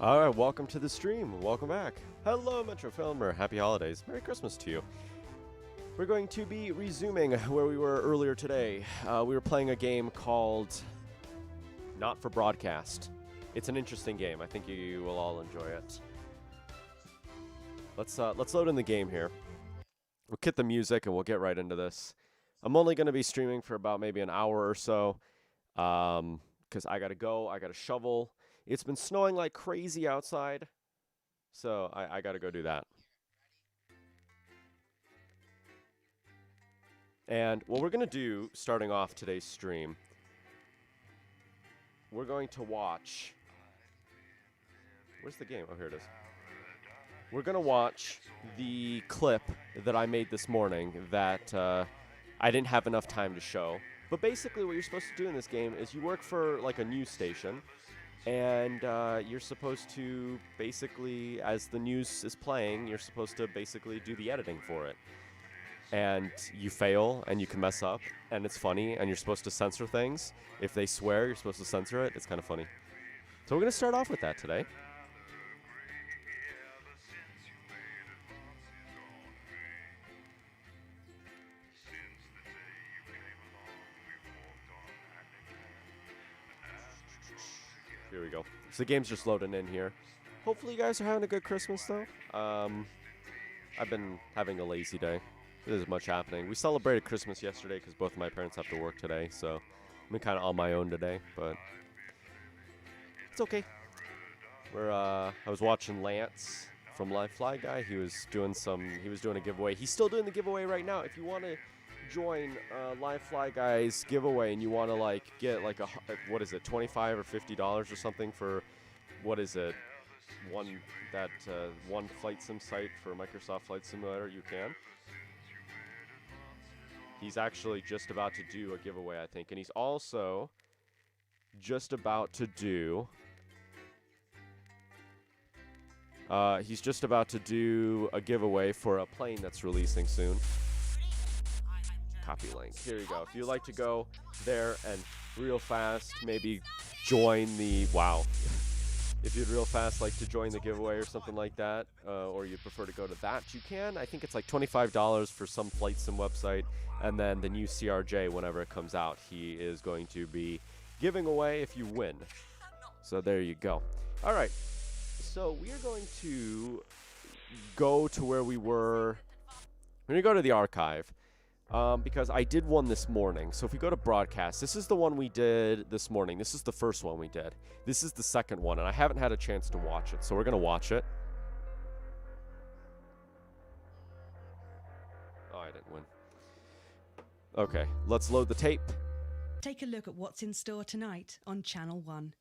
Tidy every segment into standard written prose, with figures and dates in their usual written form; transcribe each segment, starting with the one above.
Alright, welcome to the stream. Welcome back. Hello, Metro Filmer. Happy holidays. Merry Christmas to you. We're going to be resuming where we were earlier today. We were playing a game called Not for Broadcast. It's an interesting game. I think you will all enjoy it. Let's load in the game here. We'll hit the music and we'll get right into this. I'm only going to be streaming for about maybe an hour or so, because I got to go. I got to shovel. It's been snowing like crazy outside, so I got to go do that. And what we're going to do, starting off today's stream, we're going to watch... Where's the game? Oh, here it is. We're going to watch the clip that I made this morning that I didn't have enough time to show. But basically what you're supposed to do in this game is you work for like a news station, and you're supposed to basically, as the news is playing, you're supposed to basically do the editing for it. And you fail, and you can mess up, and it's funny, and you're supposed to censor things. If they swear, you're supposed to censor it. It's kind of funny. So we're going to start off with that today. Here we go. So the game's just loading in here. Hopefully you guys are having a good Christmas, though. I've been having a lazy day. There isn't much happening. We celebrated Christmas yesterday because both of my parents have to work today, so I've been kind of on my own today, but it's okay. I was watching Lance from Live Fly Guy. He was doing a giveaway. He's still doing the giveaway right now. If you want to join Live Fly Guy's giveaway and you want to like get like what is it, $25 or $50 or something for, what is it, one flight sim site for Microsoft Flight Simulator, you can. He's actually just about to do a giveaway, I think, and he's also just about to do a giveaway for a plane that's releasing soon. Copy link. Here you go. If you'd like to go there and real fast maybe join the... Wow. If you'd real fast like to join the giveaway or something like that, or you prefer to go to that, you can. I think it's like $25 for some flight sim website, and then the new CRJ, whenever it comes out, he is going to be giving away if you win. So there you go. All right. So we are going to go to where we were. We're going to go to the archive. Because I did one this morning. So if we go to broadcast, this is the one we did this morning. This is the first one we did. This is the second one, and I haven't had a chance to watch it, so we're going to watch it. Oh, I didn't win. Okay, let's load the tape. Take a look at what's in store tonight on Channel 1.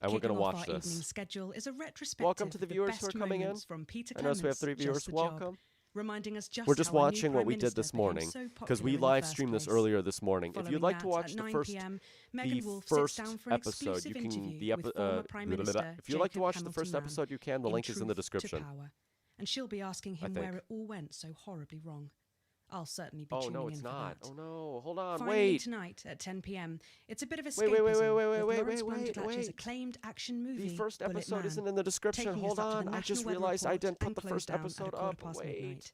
And we're going to watch this. Evening schedule is a retrospective. Welcome to the viewers who are coming in. From Peter I notice we have 3 viewers. Welcome. Reminding us just we're just how watching what we did this morning because we live streamed this earlier this morning. If you'd like to watch the first episode, you can. If you'd like to watch the first episode, you can. The link is in the description. And she'll be asking him where it all went so horribly wrong. I'll certainly be tuning in for that. Oh no, it's not. Oh no, hold on, Finally, wait. Tonight at 10 p.m. It's a bit of escapism. Wait. Acclaimed action movie. The first episode isn't in the description. Hold on, I just realized I didn't put the first episode up. Wait.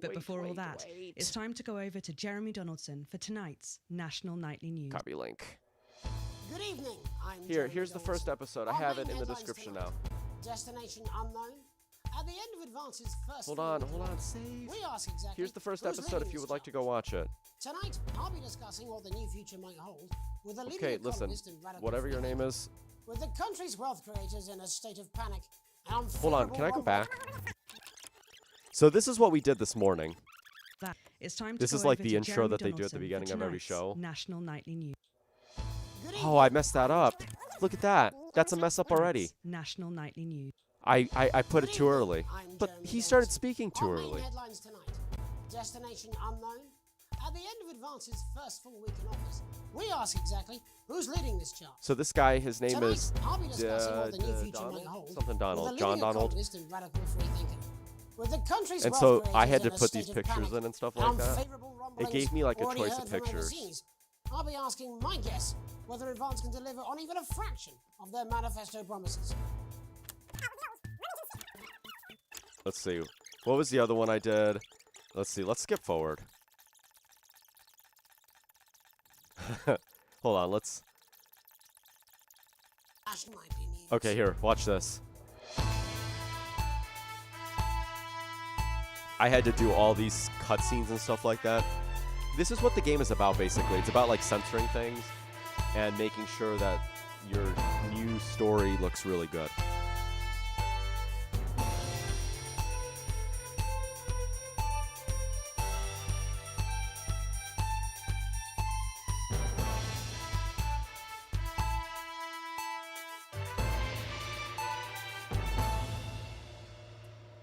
But before all that, it's time to go over to Jeremy Donaldson for tonight's National Nightly News. Copy link. Good evening. Here's the first episode. I have it in the description now. Destination unknown. At the end of Advance's first... Hold on, save. We ask exactly... Here's the first episode if you would like to go watch it. Tonight, I'll be discussing what the new future might hold with a leading economist and radical... whatever your name is. With the country's wealth creators in a state of panic. Hold on, can I go back? So this is what we did this morning. This is like the intro that they do at the beginning of every show. National Nightly News. Oh, I messed that up. Look at that. That's a mess up already. National Nightly News. I put it too early. But he started speaking too early. Headlines tonight. Destination unknown. At the end of Advance's first full week in office, we ask exactly who's leading this chart. So this guy, his name is Donald, something Donald, John Donald. And so I had to put these pictures in and stuff like that. It gave me like a choice of pictures. I'll be asking my guess whether Advance can deliver on even a fraction of their manifesto promises. Let's see. What was the other one I did? Let's see. Let's skip forward. Hold on. Let's. Okay, here. Watch this. I had to do all these cutscenes and stuff like that. This is what the game is about, basically. It's about like censoring things and making sure that your new story looks really good.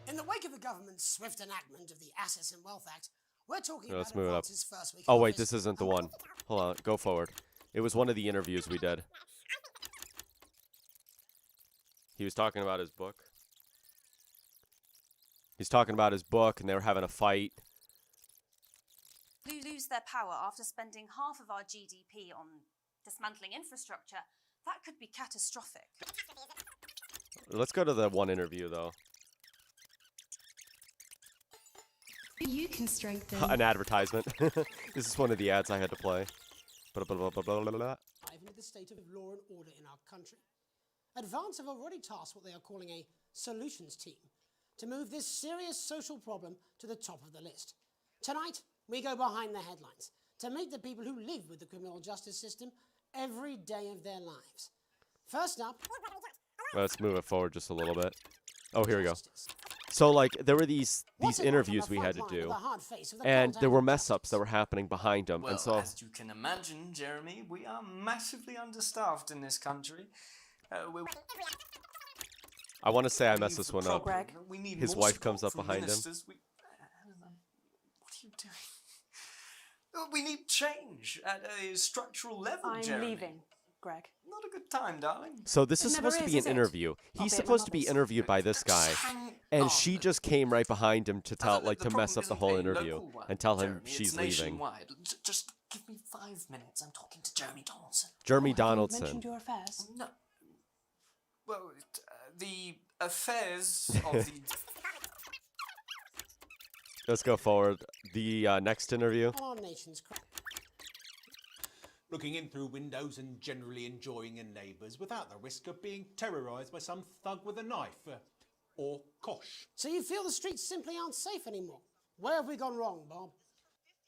In the wake of the government's swift enactment of the Assets and Wealth Act, we're talking Here, let's about move it up. Advance's first week Oh, in wait, office. this isn't the one. Hold on, go forward. It was one of the interviews we did. He was talking about his book. He's talking about his book, and they were having a fight. Lose their power after spending half of our GDP on dismantling infrastructure. That could be catastrophic. Let's go to the one interview, though. You can strengthen. An advertisement. This is one of the ads I had to play. Blah, blah, blah, blah, blah, blah, blah. Into the state of law and order in our country. Advance have already tasked what they are calling a solutions team to move this serious social problem to the top of the list. Tonight, we go behind the headlines to meet the people who live with the criminal justice system every day of their lives. First up, Let's move it forward just a little bit. Oh, here we go. So, like, there were these interviews we had to do, and there were mess-ups that were happening behind them. Well, and so, as you can imagine, Jeremy, we are massively understaffed in this country. I want to say I messed this one up. Greg. We need His more wife support comes up from behind him. ministers. What are you doing? We need change at a structural level, I'm Jeremy. leaving, Greg. Not a good time, darling. So this It is never supposed to is, be is an it? interview. I'll He's be at my supposed to be mother's. interviewed by this guy, Hang and on. she just came right behind him to tell, like, The to mess problem up the isn't whole a interview local one, and tell him Jeremy. she's It's leaving. nationwide. Just give me 5 minutes. I'm talking to Jeremy Donaldson. Jeremy Mentioned Donaldson. your affairs. No. Well, the affairs of the... Let's go forward. The next interview. on our nation's crime. Looking in through windows and generally enjoying your neighbours without the risk of being terrorised by some thug with a knife. Or kosh. So you feel the streets simply aren't safe anymore? Where have we gone wrong, Bob?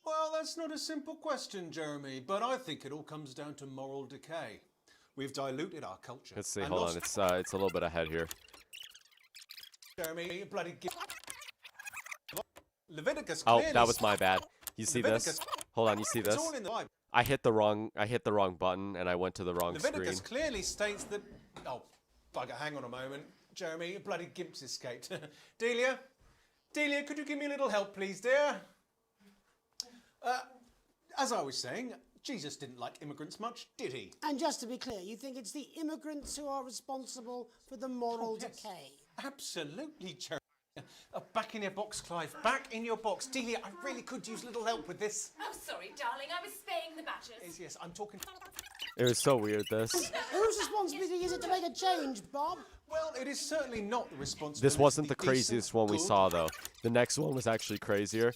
Well, that's not a simple question, Jeremy, but I think it all comes down to moral decay. We've diluted our culture. Let's see. and Hold on. lost- It's a little bit ahead here. Jeremy, you bloody Leviticus Oh, clearly that was my bad. You see this? Leviticus- Hold on. You see It's this? all in the Bible. I hit the wrong button and I went to the wrong Leviticus screen. clearly states that... Oh, bugger, hang on a moment. Jeremy, your bloody gimp's escaped. Delia? Delia, could you give me a little help, please, dear? As I was saying, Jesus didn't like immigrants much, did he? And just to be clear, you think it's the immigrants who are responsible for the moral yes. decay? Absolutely, Jeremy. Back in your box, Clive. Back in your box. Delia, I really could use a little help with this. Oh, sorry, darling. I was spaying the badgers. Yes, I'm talking... It was so weird, this. Whose responsibility is it to make a change, Bob? Well, it is certainly not the responsibility This wasn't of the decent, craziest one we good, saw, though. The next one was actually crazier.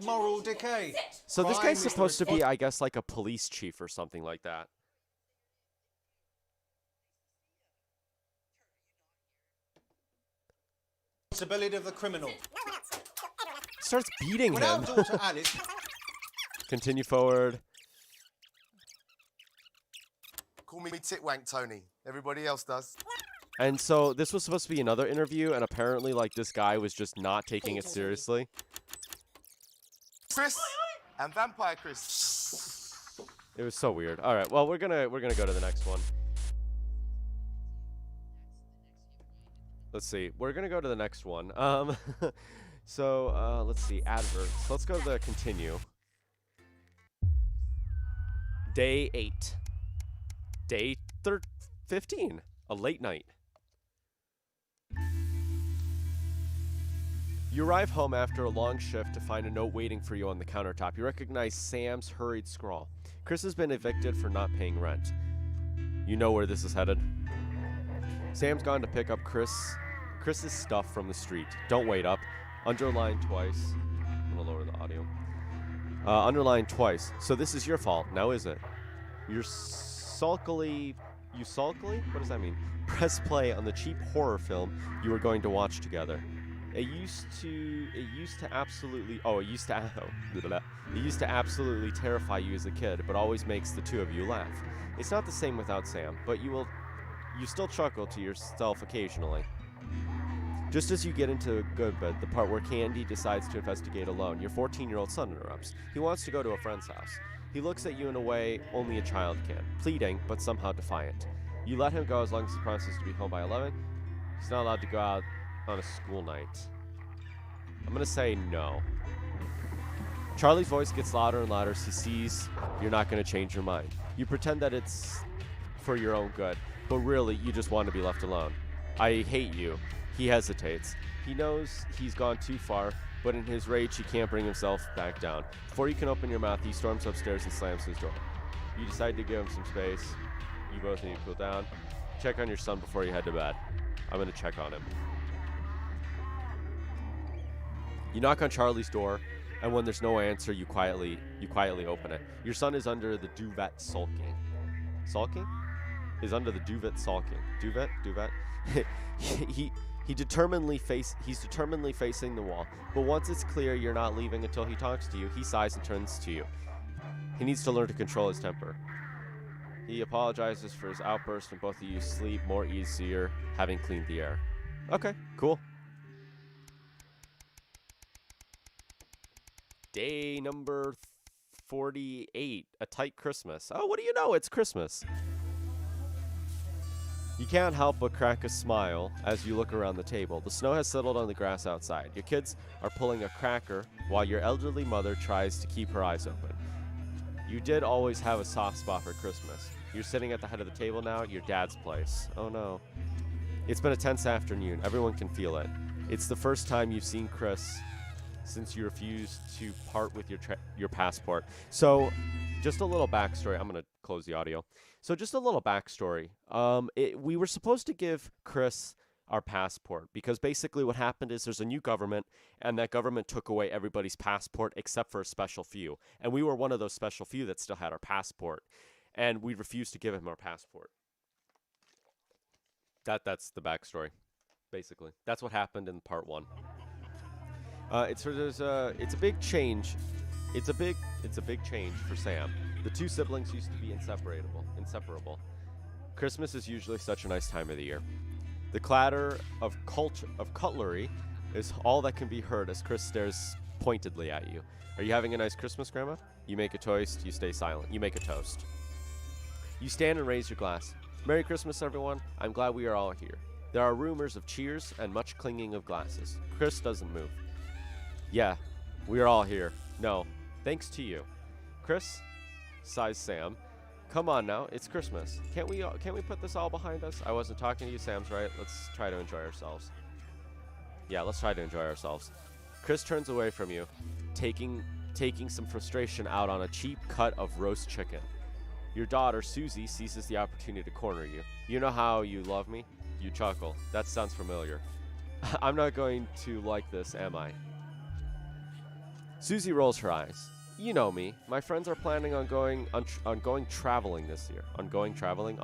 Moral decay. So this Crime guy's is the supposed to be, I guess, like a police chief or something like that. Responsibility of the criminal. Starts beating When our him. daughter Alice... Continue forward. Call me Titwank Tony. Everybody else does. And so this was supposed to be another interview, and apparently, like, this guy was just not taking it seriously. Chris and Vampire Chris. It was so weird. All right, well, we're gonna go to the next one. Let's see. We're gonna go to the next one. So let's see. Adverts. Let's go to the continue. Day 8. Day 15. A late night. You arrive home after a long shift to find a note waiting for you on the countertop. You recognize Sam's hurried scrawl. Chris has been evicted for not paying rent. You know where this is headed. Sam's gone to pick up Chris Chris's stuff from the street. Don't wait up. Underline twice. I'm going to lower the audio. Underline twice. So this is your fault, now is it? You're sulkily... You sulkily? What does that mean? Press play on the cheap horror film you were going to watch together. It used to absolutely terrify you as a kid, but always makes the two of you laugh. It's not the same without Sam, but you still chuckle to yourself occasionally. Just as you get into good bit, the part where Candy decides to investigate alone, your 14-year-old son interrupts. He wants to go to a friend's house. He looks at you in a way only a child can, pleading, but somehow defiant. You let him go as long as he promises to be home by 11. He's not allowed to go out on a school night. I'm gonna say no. Charlie's voice gets louder and louder as he sees you're not gonna change your mind. You pretend that it's for your own good, but really you just want to be left alone. I hate you. He hesitates. He knows he's gone too far, but in his rage he can't bring himself back down. Before you can open your mouth, he storms upstairs and slams his door. You decide to give him some space. You both need to cool down. Check on your son before you head to bed. I'm gonna check on him. You knock on Charlie's door, and when there's no answer, you quietly open it. Your son is under the duvet sulking. Sulking? Is under the duvet sulking. Duvet? He's determinedly facing the wall. But once it's clear you're not leaving until he talks to you, he sighs and turns to you. He needs to learn to control his temper. He apologizes for his outburst, and both of you sleep more easier having cleaned the air. Okay, cool. Day number 48, a tight Christmas. Oh, what do you know? It's Christmas. You can't help but crack a smile as you look around the table. The snow has settled on the grass outside. Your kids are pulling a cracker while your elderly mother tries to keep her eyes open. You did always have a soft spot for Christmas. You're sitting at the head of the table now, your dad's place. Oh no. It's been a tense afternoon. Everyone can feel it. It's the first time you've seen Chris since you refused to part with your passport. So, just a little backstory. I'm going to close the audio. So, just a little backstory. We were supposed to give Chris our passport because basically what happened is there's a new government, and that government took away everybody's passport except for a special few. And we were one of those special few that still had our passport, and we refused to give him our passport. That's the backstory, basically. That's what happened in part 1. It's a big change. It's a big change for Sam. The two siblings used to be inseparable. Christmas is usually such a nice time of the year. The clatter of cutlery is all that can be heard as Chris stares pointedly at you. Are you having a nice Christmas, Grandma? You make a toast. You stay silent. You make a toast. You stand and raise your glass. Merry Christmas, everyone. I'm glad we are all here. There are rumors of cheers and much clinging of glasses. Chris doesn't move. Yeah, we are all here. No, thanks to you. Chris, sighs Sam. Come on now, it's Christmas. Can't we put this all behind us? I wasn't talking to you, Sam's right. Let's try to enjoy ourselves. Yeah, let's try to enjoy ourselves. Chris turns away from you, taking some frustration out on a cheap cut of roast chicken. Your daughter, Susie, seizes the opportunity to corner you. You know how you love me? You chuckle. That sounds familiar. I'm not going to like this, am I? Susie rolls her eyes. You know me. My friends are planning on going traveling this year. On traveling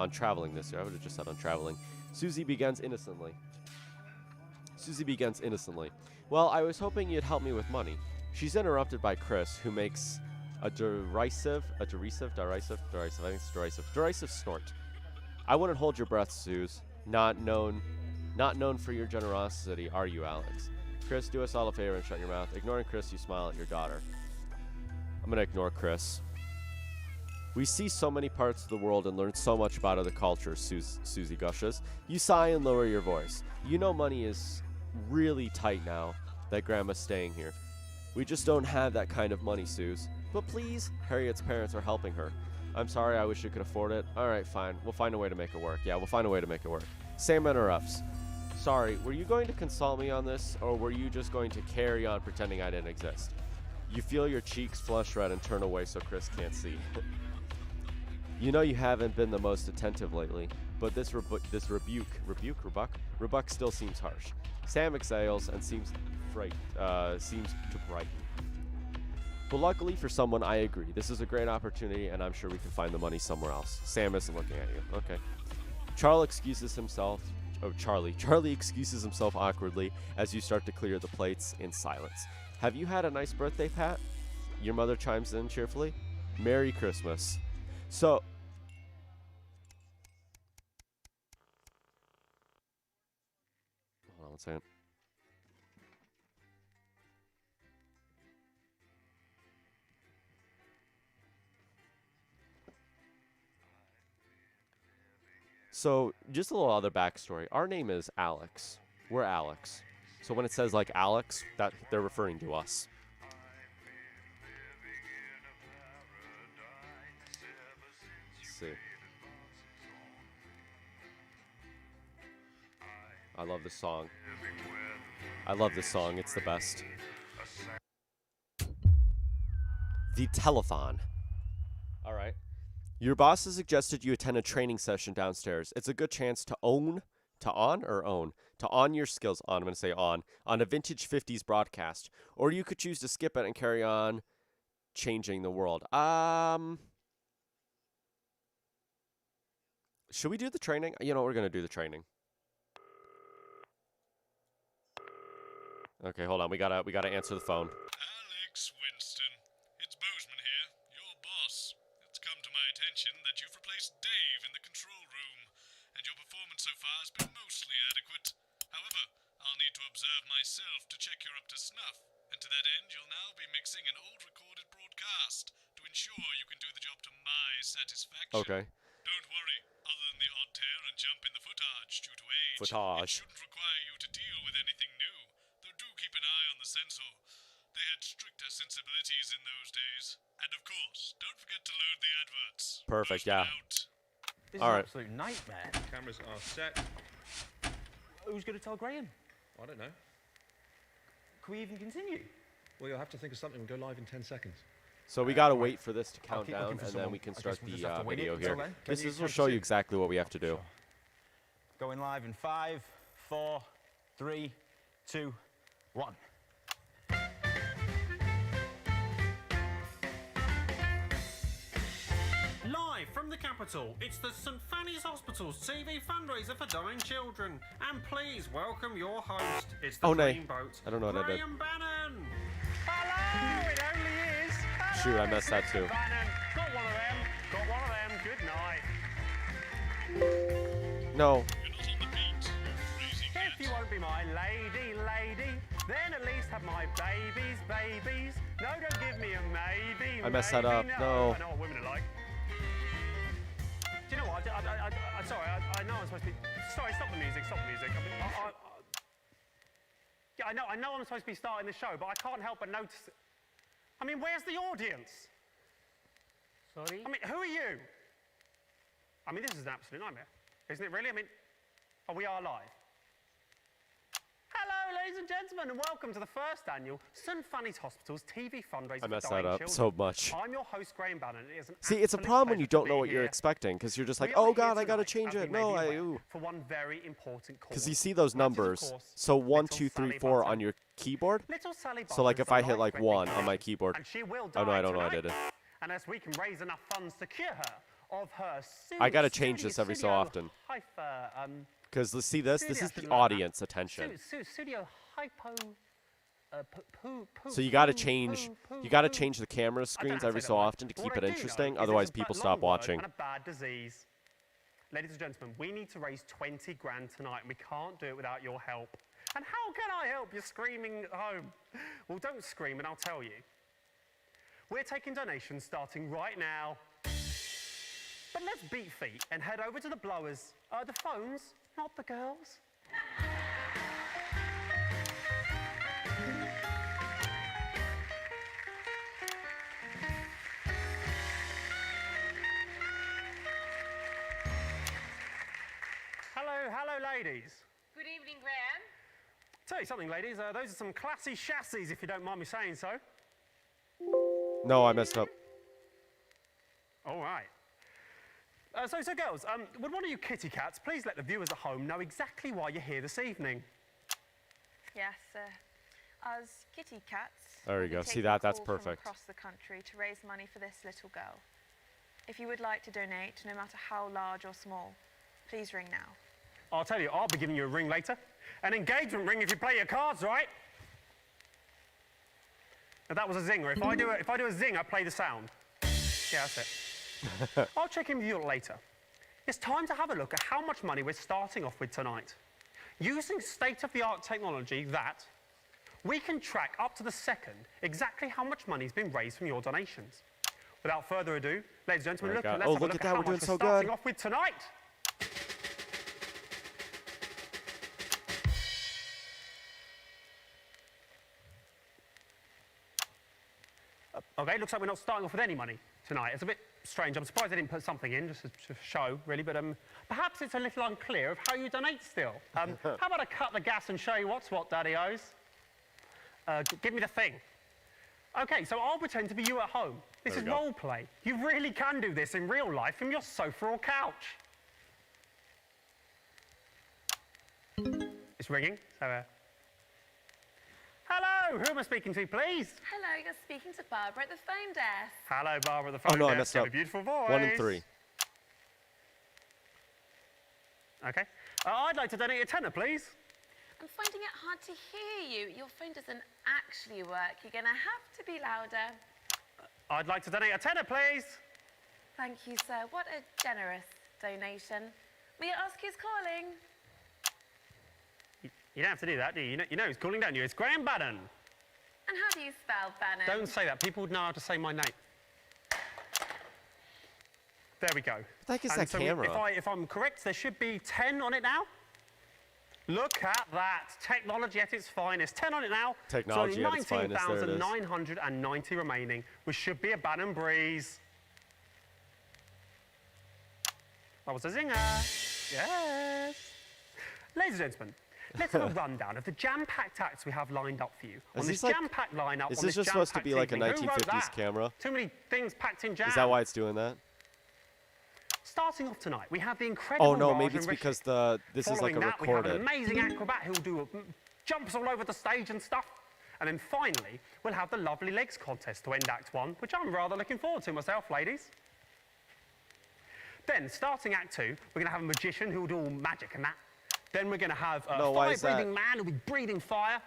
this year. I would have just said on traveling. Susie begins innocently. Well, I was hoping you'd help me with money. She's interrupted by Chris, who makes a derisive snort. I wouldn't hold your breath, Suze. Not known for your generosity, are you, Alex? Chris, do us all a favor and shut your mouth. Ignoring Chris, you smile at your daughter. I'm gonna ignore Chris. We see so many parts of the world and learn so much about other cultures, Susie gushes. You sigh and lower your voice. You know money is really tight now that Grandma's staying here. We just don't have that kind of money, Suze. But please, Harriet's parents are helping her. I'm sorry, I wish you could afford it. Alright, fine. We'll find a way to make it work. Yeah, we'll find a way to make it work. Sam interrupts. Sorry, were you going to consult me on this, or were you just going to carry on pretending I didn't exist? You feel your cheeks flush red and turn away so Chris can't see. You know you haven't been the most attentive lately, but this rebuke still seems harsh. Sam exhales and seems to brighten. But luckily for someone, I agree. This is a great opportunity, and I'm sure we can find the money somewhere else. Sam isn't looking at you. Okay. Charlie excuses himself awkwardly as you start to clear the plates in silence. Have you had a nice birthday, Pat? Your mother chimes in cheerfully. Merry Christmas. So, hold on one second. So, just a little other backstory. Our name is Alex. We're Alex. So when it says like Alex, that they're referring to us. Let's see. I love this song. It's the best. The telethon. All right. Your boss has suggested you attend a training session downstairs. It's a good chance to on your skills I'm going to say on a vintage 50s broadcast. Or you could choose to skip it and carry on changing the world. Should we do the training? You know, we're going to do the training. Okay, hold on. We gotta answer the phone. Alex Winston, it's Bozeman here, your boss. It's come to my attention that you've replaced Dave in the control room, and your performance so far has been mostly adequate. However, I'll need to observe myself to check you're up to snuff, and to that end, you'll now be mixing an old recorded broadcast to ensure you can do the job to my satisfaction. Okay. Don't worry, other than the odd tear and jump in the footage due to age, Footage. it shouldn't require you to deal with anything new. Though do keep an eye on the sensor. They had stricter sensibilities in those days. And of course, don't forget to load the adverts. Perfect, Bozeman yeah. out. This All is right. an absolute nightmare. Cameras are set. Who's going to tell Graham? I don't know. Can we even continue? Well, you'll have to think of something. We'll go live in 10 seconds. So we gotta wait for this to I'll count keep down, looking for and then someone. we can I start guess we'll just the have to wing it video until here. then. This Can you will show you proceed? exactly what we have to do. Going live in 5, 4, 3, 2, 1. Live from the capital, it's the St Fanny's Hospital's TV fundraiser for dying children. And please welcome your host. It's the Oh, nay. Green Boat, I don't know what I did. Graham Bannon. Hello, it only is. Hello, Shoot, I messed that it's too. Mr. Bannon. Got one of them. Got one of them. Good night. No. If you won't be my lady, then at least have my babies. No, don't give me a maybe. I messed that maybe, up. No. I know what women are like. Do you know what? I'm sorry. I know I'm supposed to be. Sorry, stop the music. Yeah, I know I'm supposed to be starting the show, but I can't help but notice. I mean, where's the audience? Sorry? I mean, who are you? I mean, this is an absolute nightmare, isn't it? Really? I mean, we are live. Hello, ladies and gentlemen, and welcome to the first annual St Fanny's Hospital's TV fundraiser I for messed dying that up children. so much. I'm your host, Graham Bannon. It is an See, it's a absolute problem when pleasure you to don't know be what you're here. expecting, because you're just like, We are oh here god, I gotta tonight, change as it. we No, made I you aware, ooh. for one very important cause. Because you see those And that is, of numbers. course, So 1, little 2, 3, Sally 4 Button. on your keyboard. Little Sally So like Button's if I a hit like life-threatening 1 on my condition, keyboard. and she will Oh no, die I don't know I tonight. did it. Unless we can raise enough funds to cure her of her I gotta change this every so often. Because let's see this. This is the audience attention. Studio hypo. So you gotta change. You gotta change the camera screens every so often to keep it interesting. Otherwise, people stop watching. And a bad disease. Ladies and gentlemen, we need to raise 20 grand tonight, and we can't do it without your help. And how can I help? You're screaming at home. Well, don't scream, and I'll tell you. We're taking donations starting right now. But let's beat feet and head over to the blowers. The phones, not the girls. Hello, ladies. Good evening, Graham. Tell you something, ladies. Those are some classy chassis, if you don't mind me saying so. No, I messed up. All right. So girls, would one of you kitty cats please let the viewers at home know exactly why you're here this evening? Yes, as kitty cats. There you go. See that? That's perfect. Across the country to raise money for this little girl. If you would like to donate, no matter how large or small, please ring now. I'll tell you, I'll be giving you a ring later. An engagement ring if you play your cards right. Now that was a zinger. If I do a zing, I play the sound. Yeah, that's it. I'll check in with you later. It's time to have a look at how much money we're starting off with tonight. Using state-of-the-art technology that we can track up to the second exactly how much money's been raised from your donations. Without further ado, ladies and gentlemen, let's have a look at how much we're starting off with tonight. Okay, looks like we're not starting off with any money tonight. It's a bit strange. I'm surprised they didn't put something in, just to show, really. But perhaps it's a little unclear of how you donate still. How about I cut the gas and show you what's what, Daddy-O's? Give me the thing. Okay, so I'll pretend to be you at home. This is role play. You really can do this in real life from your sofa or couch. It's ringing, so... Hello, who am I speaking to, please? Hello, you're speaking to Barbara at the phone desk. Hello, Barbara at the phone desk. I messed up. A beautiful voice. 1 and 3. Okay. I'd like to donate a tenner, please. I'm finding it hard to hear you. Your phone doesn't actually work. You're going to have to be louder. I'd like to donate a tenner, please. Thank you, sir. What a generous donation. May I ask who's calling? You don't have to do that, do you? You know who's calling, don't you? It's Graham Bannon. And how do you spell Bannon? Don't say that. People would know how to say my name. There we go. What the heck is that camera? If I'm correct, there should be 10 on it now. Look at that. Technology at its finest. 10 on it now. Technology at its finest. There it is. 19,990 remaining, which should be a Bannon breeze. That was a zinger. Yes. Ladies and gentlemen, let's have a rundown of the jam-packed acts we have lined up for you. On this jam-packed lineup, is this just supposed to be like a 1950s camera? Too many things packed in jam. Is that why it's doing that? Starting off tonight, we have the incredible Oh no, Raj maybe it's and because Rishik. this is like a Following that, we have recorded. an amazing acrobat who'll do jumps all over the stage and stuff. And then finally, we'll have the lovely legs contest to end Act 1, which I'm rather looking forward to myself, ladies. Then, starting Act 2, we're going to have a magician who'll do all magic and that. Then we're going to have a fire-breathing man who'll be breathing fire.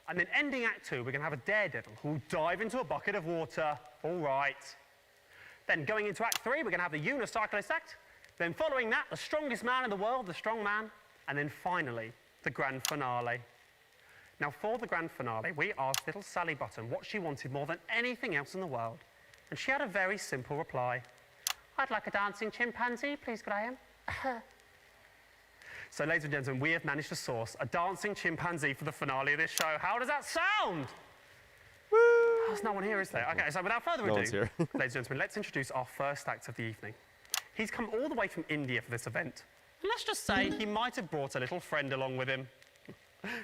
And then ending Act 2, we're going to have a daredevil who'll dive into a bucket of water. All right. Then going into Act 3, we're going to have the unicyclist act. Then following that, the strongest man in the world, the strong man. And then finally, the grand finale. Now, for the grand finale, we asked little Sally Button what she wanted more than anything else in the world. And she had a very simple reply. I'd like a dancing chimpanzee, please, Graham. So, ladies and gentlemen, we have managed to source a dancing chimpanzee for the finale of this show. How does that sound? Woo! There's no one here, is there? Okay, so without further ado, one's here. ladies and gentlemen, let's introduce our first act of the evening. He's come all the way from India for this event. And let's just say he might have brought a little friend along with him.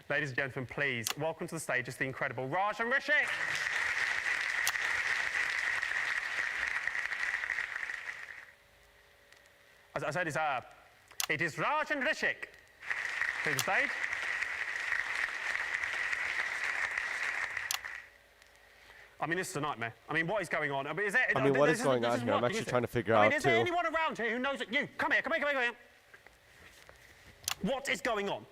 Ladies and gentlemen, please, welcome to the stage is the incredible Raj and Rishik. As I said, it is Raj and Rishik. To the stage. I mean, this is a nightmare. I mean, what is going on? I mean, what is going on here? I'm actually trying to figure out, is there anyone around here who knows it? You, come here. What is going on?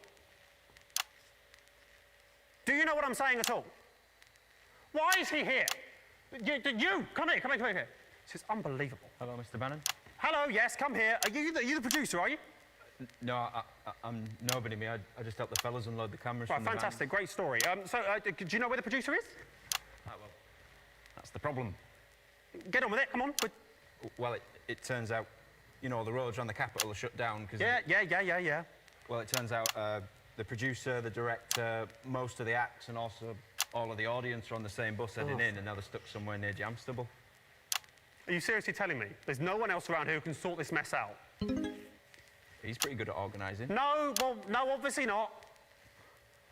Do you know what I'm saying at all? Why is he here? You, come here. This is unbelievable. Hello, Mr. Bannon. Hello, yes, come here. Are you the producer, are you? No, I'm nobody, me. I just help the fellas unload the cameras Right, from the fantastic, great story. Do you know where the producer is? well, that's the problem. Get on with it, come on. Well, it turns out, you know, the roads around the capital are shut down because... Yeah. Well, it turns out the producer, the director, most of the acts and also all of the audience are on the same bus heading in, and now they're stuck somewhere near Jamstable. Are you seriously telling me there's no one else around here who can sort this mess out? He's pretty good at organising. No, well, no, obviously not.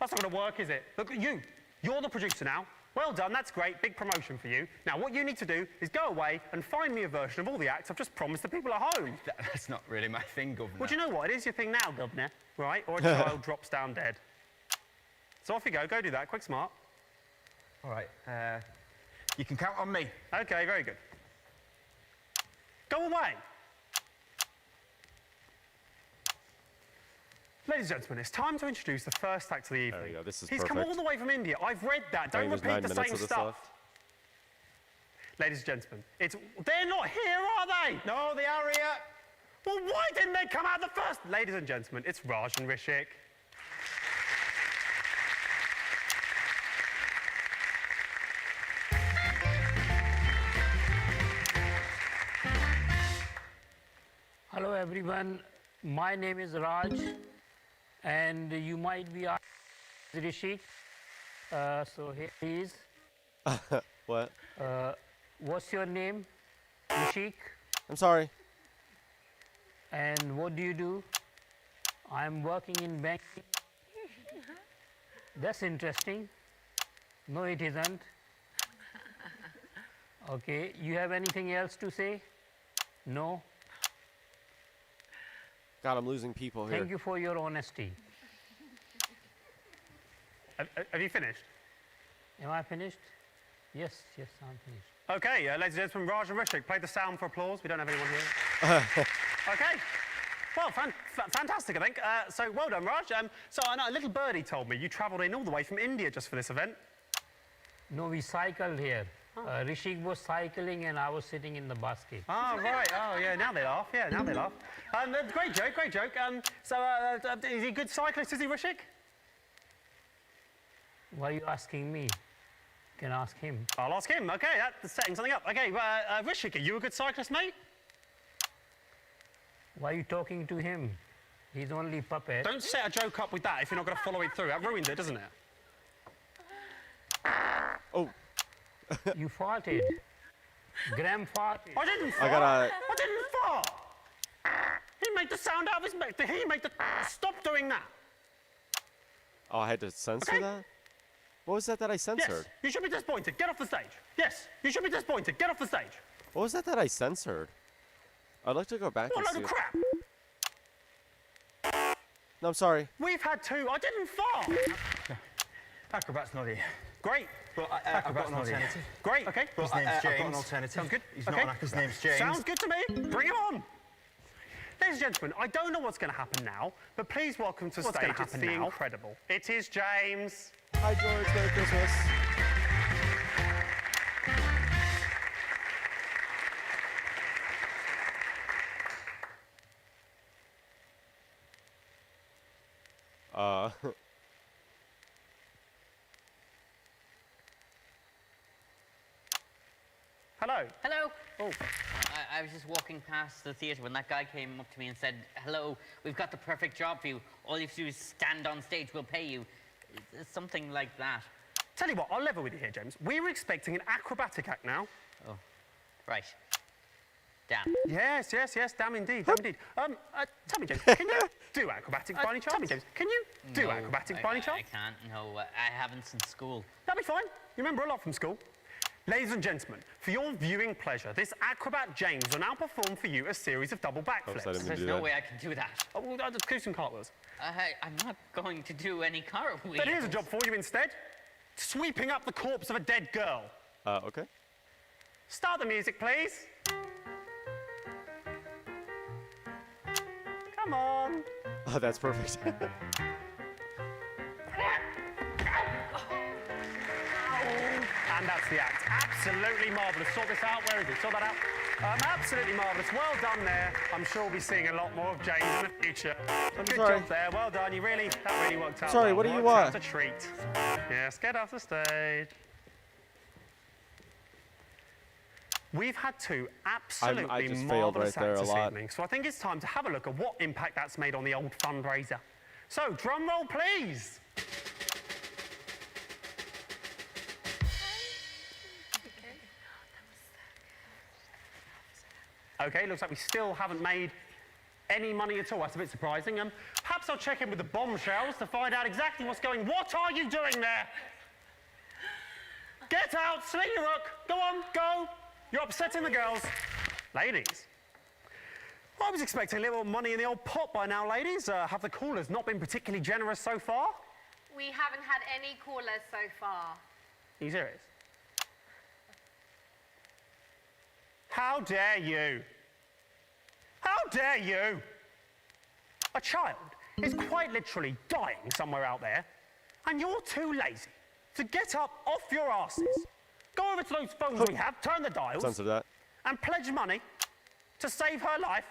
That's not going to work, is it? Look, you're the producer now. Well done, that's great. Big promotion for you. Now, what you need to do is go away and find me a version of all the acts I've just promised the people at home. That's not really my thing, Governor. Well, do you know what? It is your thing now, Governor, right? Or a child drops down dead. So off you go. Go do that. Quick, smart. All right. You can count on me. OK, very good. Go away. Ladies and gentlemen, it's time to introduce the first act of the evening. There we go. This is He's perfect. come all the way from India. I've read that. Don't There's repeat 9 the minutes same of this stuff. left. Ladies and gentlemen, they're not here, are they? No, they are here. Well, why didn't they come out the first? Ladies and gentlemen, it's Raj and Rishik. Hello everyone, my name is Raj and you might be asking Rishik. So here he is. What? What's your name? Rishik. I'm sorry. And what do you do? I'm working in banking. That's interesting. No, it isn't. Okay, you have anything else to say? No? God, I'm losing people here. Thank you for your honesty. Have you finished? Am I finished? Yes, I'm finished. OK, ladies and gentlemen, Raj and Rishik, play the sound for applause. We don't have anyone here. OK. Well, fantastic, I think. So, well done, Raj. So, I know a little birdie told me you travelled in all the way from India just for this event. No, we cycled here. Rishik was cycling and I was sitting in the basket. Oh, right. Oh, yeah, now they laugh. Yeah, now they laugh. Great joke, great joke. Is he a good cyclist, is he, Rishik? Why are you asking me? You can ask him. I'll ask him. OK, that's setting something up. OK, Rishik, are you a good cyclist, mate? Why are you talking to him? He's only puppet. Don't set a joke up with that if you're not going to follow it through. That ruins it, doesn't it? Oh. You farted. Graham farted. I didn't fart. I didn't fart. He made the sound out of his mouth. Did he make the... Stop doing that. Oh, I had to censor that? What was that I censored? Yes, you should be disappointed. Get off the stage. Yes, you should be disappointed. Get off the stage. What was that I censored? I'd like to go back What and a load see. of crap. No, I'm sorry. We've had 2. I didn't fart. Acrobat's not here. Great. But I've got an alternative. Great. OK. His name's James. I've got an alternative. Sounds good. He's not an actor. His name's James. Sounds good to me. Bring him on. Ladies and gentlemen, I don't know what's going to happen now, but please welcome to stage. It's the incredible. It is James. Hi, George. Merry Christmas. Hello. Hello. Oh. I was just walking past the theatre when that guy came up to me and said, hello, we've got the perfect job for you. All you have to do is stand on stage, we'll pay you. Something like that. Tell you what, I'll level with you here, James. We were expecting an acrobatic act now. Oh, right. Damn. Yes, damn indeed, damn indeed. Tell me, James, can you do acrobatics by any chance? Tell me, James, can you do acrobatics by any chance? I can't, no. I haven't since school. That'll be fine. You remember a lot from school. Ladies and gentlemen, for your viewing pleasure, this acrobat James will now perform for you a series of double backflips. There's no way I can do that. Oh, well, I'll just do some cartwheels. I'm not going to do any cartwheels. Then here's a job for you instead. Sweeping up the corpse of a dead girl. Okay. Start the music, please. Come on. Oh, that's perfect. And that's the act. Absolutely marvellous. Sort this out. Where is it? Sort that out. Absolutely marvellous. Well done there. I'm sure we'll be seeing a lot more of James in the future. Good job there. Well done. That really worked out. Sorry, well. what do you Worked want? out a treat. Yes, get off the stage. We've had 2 absolutely I just failed marvellous right there acts a this lot. evening, so I think it's time to have a look at what impact that's made on the old fundraiser. So, drum roll, please. OK, looks like we still haven't made any money at all. That's a bit surprising. Perhaps I'll check in with the bombshells to find out exactly what's going on. What are you doing there? Get out, sling your hook. Go on, go. You're upsetting the girls. Ladies. I was expecting a little money in the old pot by now, ladies. Have the callers not been particularly generous so far? We haven't had any callers so far. Are you serious? How dare you? How dare you? A child is quite literally dying somewhere out there, and you're too lazy to get up off your asses, go over to those phones we have, turn the dials, Censor that. and pledge money to save her life.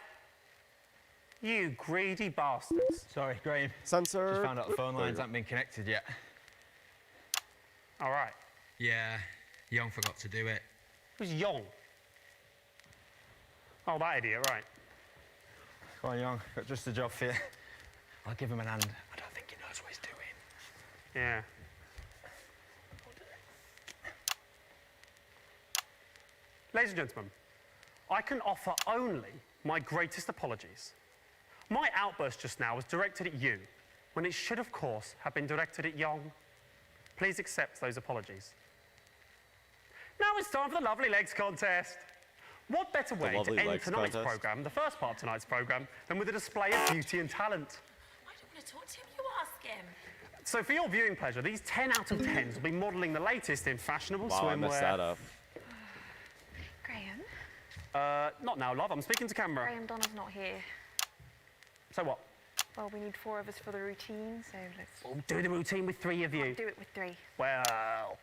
You greedy bastards. Sorry, Graham. Censor. Just found out the phone lines haven't been connected yet. All right. Yeah, Young forgot to do it. Who's Young? Oh, that idiot, right. Come on, Young. Got just a job for you. I'll give him an hand. I don't think he knows what he's doing. Yeah. Ladies and gentlemen, I can offer only my greatest apologies. My outburst just now was directed at you, when it should, of course, have been directed at Young. Please accept those apologies. Now it's time for the Lovely Legs contest. What better way to Lovely end Legs tonight's contest. programme, the first part of tonight's programme, than with a display of beauty and talent? I don't want to talk to him. You ask him. So for your viewing pleasure, these 10 out of 10s will be modelling the latest in fashionable Wow, I swimwear. messed that up. Graham? Not now, love. I'm speaking to camera. Graham, Donna's not here. So what? Well, we need 4 of us for the routine, so let's... We'll do the routine with 3 of you. Can't do it with 3. Well...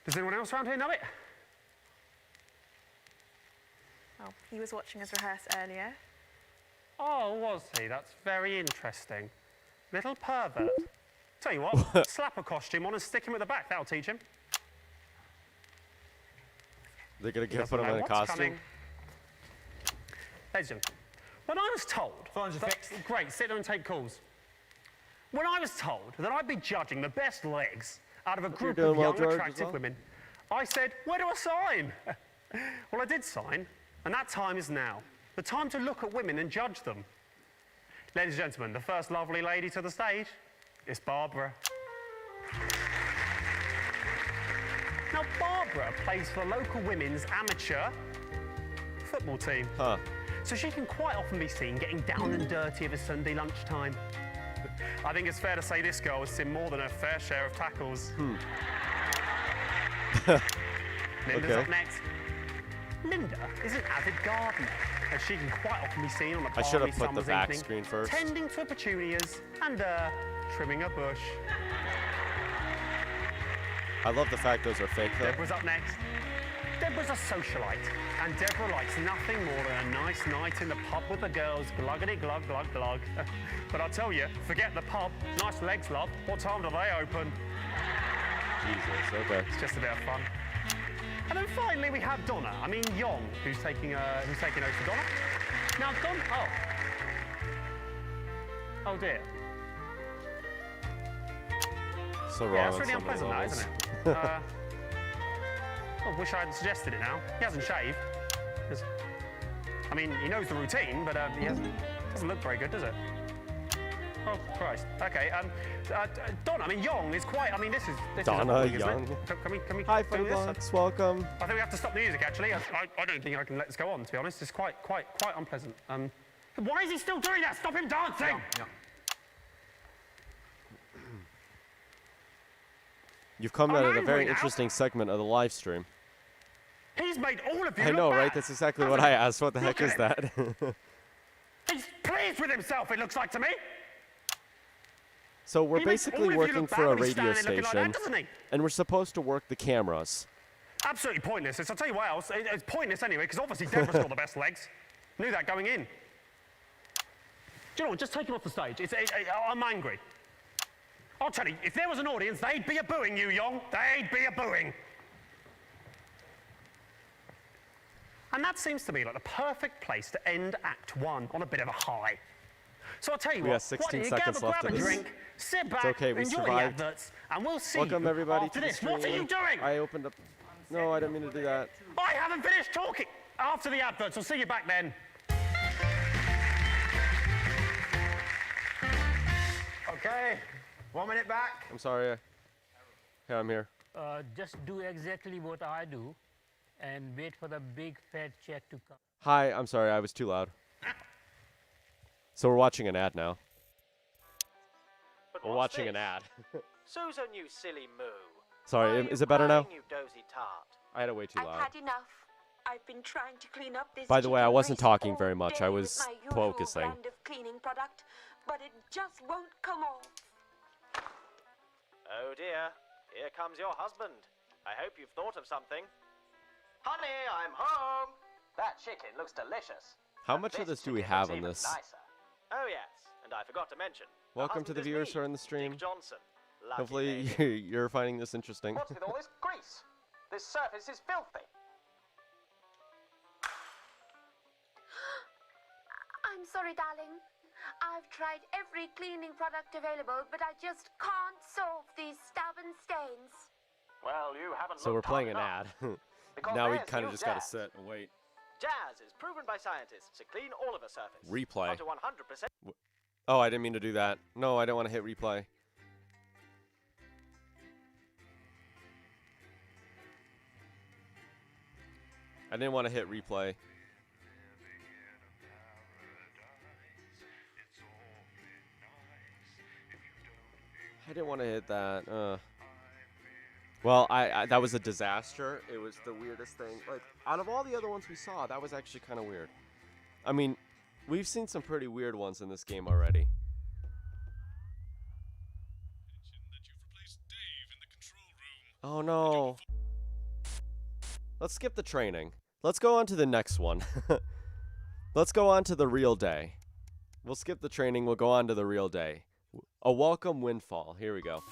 Does anyone else around here know it? Well, he was watching us rehearse earlier. Oh, was he? That's very interesting. Little pervert. Tell you what, slap a costume on and stick him at the back. That'll teach him. They're gonna He get doesn't put him know in a what's costume. coming. Ladies and gentlemen, when I was told... Phones are fixed. Great, sit there and take calls. When I was told that I'd be judging the best legs out of a group doing of well, young, George, as attractive well? women, I said, where do I sign? Well, I did sign, and that time is now. The time to look at women and judge them. Ladies and gentlemen, the first lovely lady to the stage is Barbara. Now, Barbara plays for the local women's amateur football team. Huh. So she can quite often be seen getting down and dirty of a Sunday lunchtime. I think it's fair to say this girl has seen more than her fair share of tackles. Linda's Okay. up next. Linda is an avid gardener, and she can quite often be seen on a I should balmy have put the summer's back evening, screen first. tending to petunias and trimming a bush. I love the fact those are fake though. Deborah's up next. Deborah's a socialite, and Deborah likes nothing more than a nice night in the pub with the girls, gluggity glug glug glug. But I'll tell you, forget the pub. Nice legs, love. What time do they open? Jesus, okay. It's just a bit of fun. And then finally we have Donna. I mean Young, who's taking over for Donna. Now Donna. Oh dear. So wrong. Yeah, that's on really so many unpleasant, that, levels. isn't it? I wish I hadn't suggested it now. He hasn't shaved. I mean, he knows the routine, but he doesn't look very good, does it? Oh, Christ. Okay, Donna, I mean, Young is quite... I mean, this is Donna awkward, isn't Young. it? Can we Hi, do this? Foodlocks, welcome. I think we have to stop the music, actually. I don't think I can let this go on, to be honest. It's quite unpleasant. Why is he still doing that? Stop him dancing! Yeah. You've come I'm at a angry very now. interesting segment of the live stream. He's made all of you I look know, bad. right? That's exactly what I asked. What the heck Look is at that? He's pleased with himself, it looks like to me. So we're He makes all basically of you working look for bad a when he's radio standing looking like station, that, doesn't he? and we're supposed to work the cameras. Absolutely pointless. I'll tell you what else. It's pointless anyway, because obviously Deborah's got the best legs. Knew that going in. Do you know what? Just take him off the stage. I'm angry. I'll tell you, if there was an audience, they'd be a-booing you, Young. They'd be a-booing. And that seems to me like the perfect place to end Act 1 on a bit of a high. So I'll tell you We what, have 16 why don't you seconds left grab of a this. drink, sit back, okay, we enjoy the survived. adverts, and we'll see Welcome you everybody after to the this. stream. What are you doing? I opened up. No, I didn't mean to do that. I haven't finished talking. After the adverts, I'll see you back then. Okay, 1 minute back. I'm sorry. Here, I'm here. just do exactly what I do and wait for the big fat check to come. Hi, I'm sorry, I was too loud. So we're watching an ad now. But We're what's watching an this? ad. Susan, you silly moo. Sorry, Why are is you it better now? crying, you dozy tart? I had it way too loud. enough. I've been trying to clean up this By the way, I chicken wasn't grease talking all very much. day I with was my usual focusing. brand of cleaning product, but it just won't come off. Oh dear, here comes your husband. I hope you've thought of something. Honey, I'm home. That chicken looks delicious. How much of this do we have on this? Nicer. Oh yes, and I forgot to mention. Welcome to the viewers who are in the stream. Johnson. Lucky Hopefully baby. you're finding this interesting. What's with all this grease? This surface is filthy. I'm sorry, darling. I've tried every cleaning product available, but I just can't solve these stubborn stains. Well, you haven't So we're looked playing an hard ad. enough. Because Now we there's kind of new just gotta jazz. sit and wait. Jazz is proven by scientists to clean all of a surface. Replay. Up to 100%. Oh, I didn't mean to do that. No, I didn't want to hit replay. I didn't want to hit replay. I didn't want to hit that. Well, I that was a disaster. It was the weirdest thing. Like, out of all the other ones we saw, that was actually kind of weird. I mean, we've seen some pretty weird ones in this game already. Oh no. Let's skip the training. Let's go on to the next one. Let's go on to the real day. We'll skip the training. We'll go on to the real day. A welcome windfall. Here we go.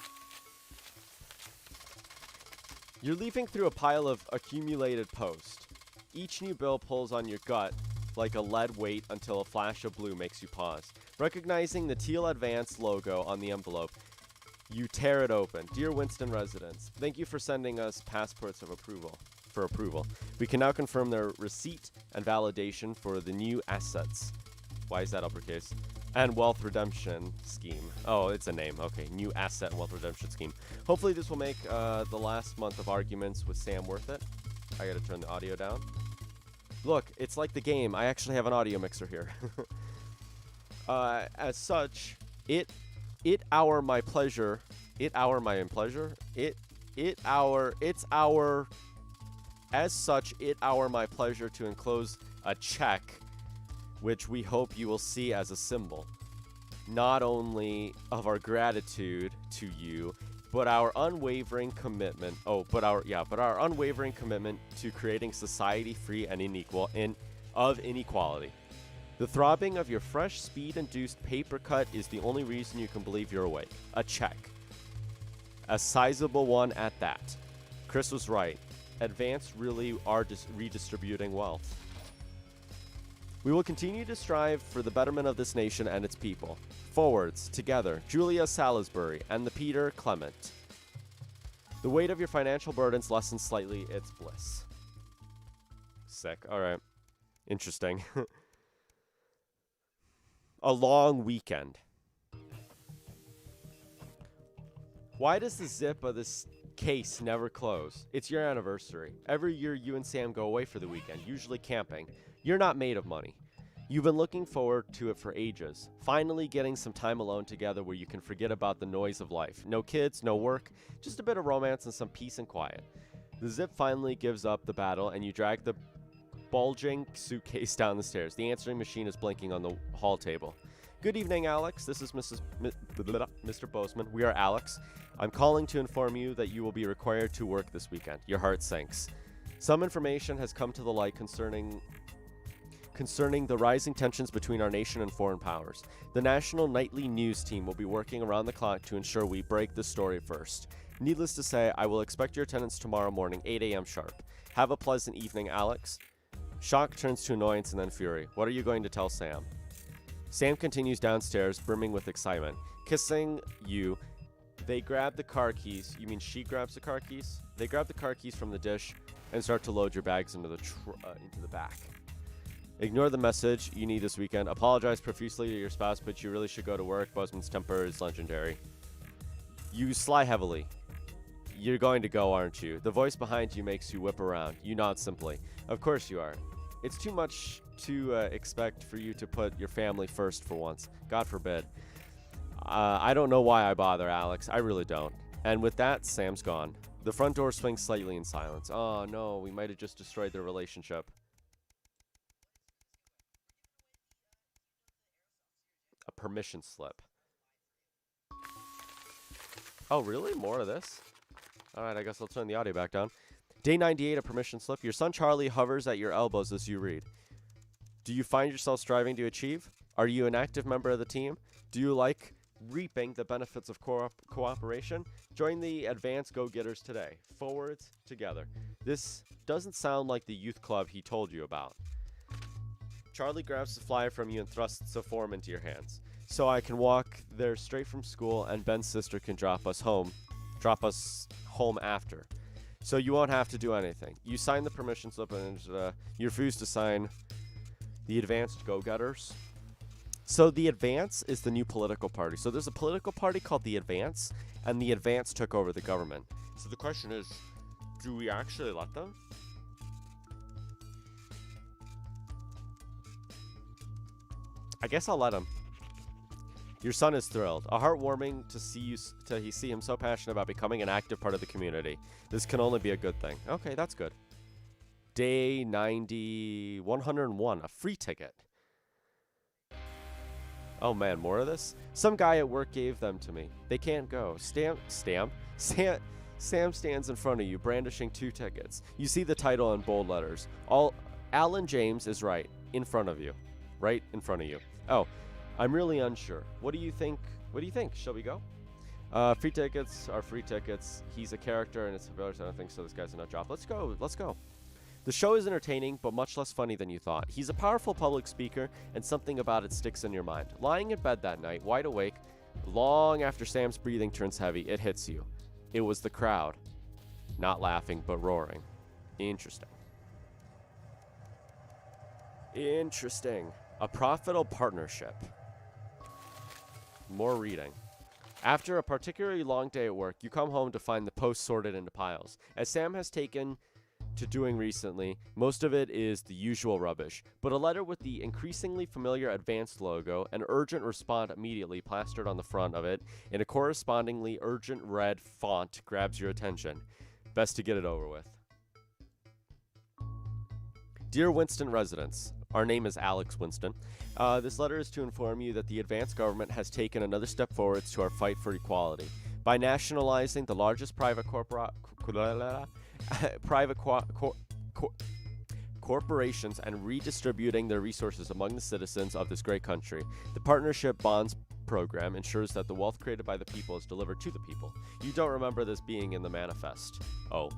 You're leafing through a pile of accumulated post. Each new bill pulls on your gut like a lead weight until a flash of blue makes you pause. Recognizing the Teal Advance logo on the envelope, you tear it open. Dear Winston residents, thank you for sending us passports of approval. We can now confirm their receipt and validation for the new assets. Why is that uppercase? And wealth redemption scheme. Oh, it's a name. Okay, new asset and wealth redemption scheme. Hopefully this will make the last month of arguments with Sam worth it. I gotta turn the audio down. Look, it's like the game. I actually have an audio mixer here. As such, it's our my pleasure to enclose a check, which we hope you will see as a symbol, not only of our gratitude to you, but our unwavering commitment. Our unwavering commitment to creating society free and of inequality. The throbbing of your fresh, speed-induced paper cut is the only reason you can believe you're awake. A check, a sizable one at that. Chris was right. Advance really are redistributing wealth. We will continue to strive for the betterment of this nation and its people. Forwards, together, Julia Salisbury and the Peter Clement. The weight of your financial burdens lessens slightly its bliss. Sick. All right. Interesting. A long weekend. Why does the zip of this case never close? It's your anniversary. Every year you and Sam go away for the weekend, usually camping. You're not made of money. You've been looking forward to it for ages. Finally getting some time alone together where you can forget about the noise of life. No kids, no work, just a bit of romance and some peace and quiet. The zip finally gives up the battle and you drag the bulging suitcase down the stairs. The answering machine is blinking on the hall table. Good evening, Alex. This is Mr. Bozeman. We are Alex. I'm calling to inform you that you will be required to work this weekend. Your heart sinks. Some information has come to the light concerning the rising tensions between our nation and foreign powers. The National Nightly News team will be working around the clock to ensure we break the story first. Needless to say, I will expect your attendance tomorrow morning, 8 a.m. sharp. Have a pleasant evening, Alex. Shock turns to annoyance and then fury. What are you going to tell Sam? Sam continues downstairs, brimming with excitement. Kissing you, they grab the car keys. You mean she grabs the car keys? They grab the car keys from the dish and start to load your bags into the back. Ignore the message you need this weekend. Apologize profusely to your spouse, but you really should go to work. Bozeman's temper is legendary. You sigh heavily. You're going to go, aren't you? The voice behind you makes you whip around. You nod simply. Of course you are. It's too much to expect for you to put your family first for once. God forbid. I don't know why I bother, Alex. I really don't. And with that, Sam's gone. The front door swings slightly in silence. Oh, no. We might have just destroyed their relationship. A permission slip. Oh, really? More of this? All right, I guess I'll turn the audio back down. Day 98, a permission slip. Your son Charlie hovers at your elbows as you read. Do you find yourself striving to achieve? Are you an active member of the team? Do you like reaping the benefits of cooperation? Join the advanced go-getters today. Forwards, together. This doesn't sound like the youth club he told you about. Charlie grabs the flyer from you and thrusts a form into your hands. So I can walk there straight from school, and Ben's sister can drop us home after. So you won't have to do anything. You sign the permission slip, and you refuse to sign the advanced go-getters. So the Advance is the new political party. So there's a political party called the Advance, and the Advance took over the government. So the question is, do we actually let them? I guess I'll let him. Your son is thrilled. Heartwarming to see him so passionate about becoming an active part of the community. This can only be a good thing. Okay, that's good. Day 101, a free ticket. Oh man, more of this? Some guy at work gave them to me. They can't go. Sam stands in front of you, brandishing 2 tickets. You see the title in bold letters. Alan James is right in front of you. Right in front of you. Oh, I'm really unsure. What do you think? Shall we go? Free tickets are free tickets. He's a character and it's a village. I don't think so. This guy's a nut job. Let's go. The show is entertaining, but much less funny than you thought. He's a powerful public speaker, and something about it sticks in your mind. Lying in bed that night, wide awake, long after Sam's breathing turns heavy, it hits you. It was the crowd. Not laughing, but roaring. Interesting. A profitable partnership. More reading. After a particularly long day at work, you come home to find the post sorted into piles. As Sam has taken to doing recently, most of it is the usual rubbish, but a letter with the increasingly familiar Advanced logo, an urgent respond immediately plastered on the front of it, in a correspondingly urgent red font grabs your attention. Best to get it over with. Dear Winston residents, our name is Alex Winston. This letter is to inform you that the Advanced government has taken another step forwards to our fight for equality. By nationalizing the largest private corporations and redistributing their resources among the citizens of this great country, the Partnership Bonds program ensures that the wealth created by the people is delivered to the people. You don't remember this being in the manifest. Oh.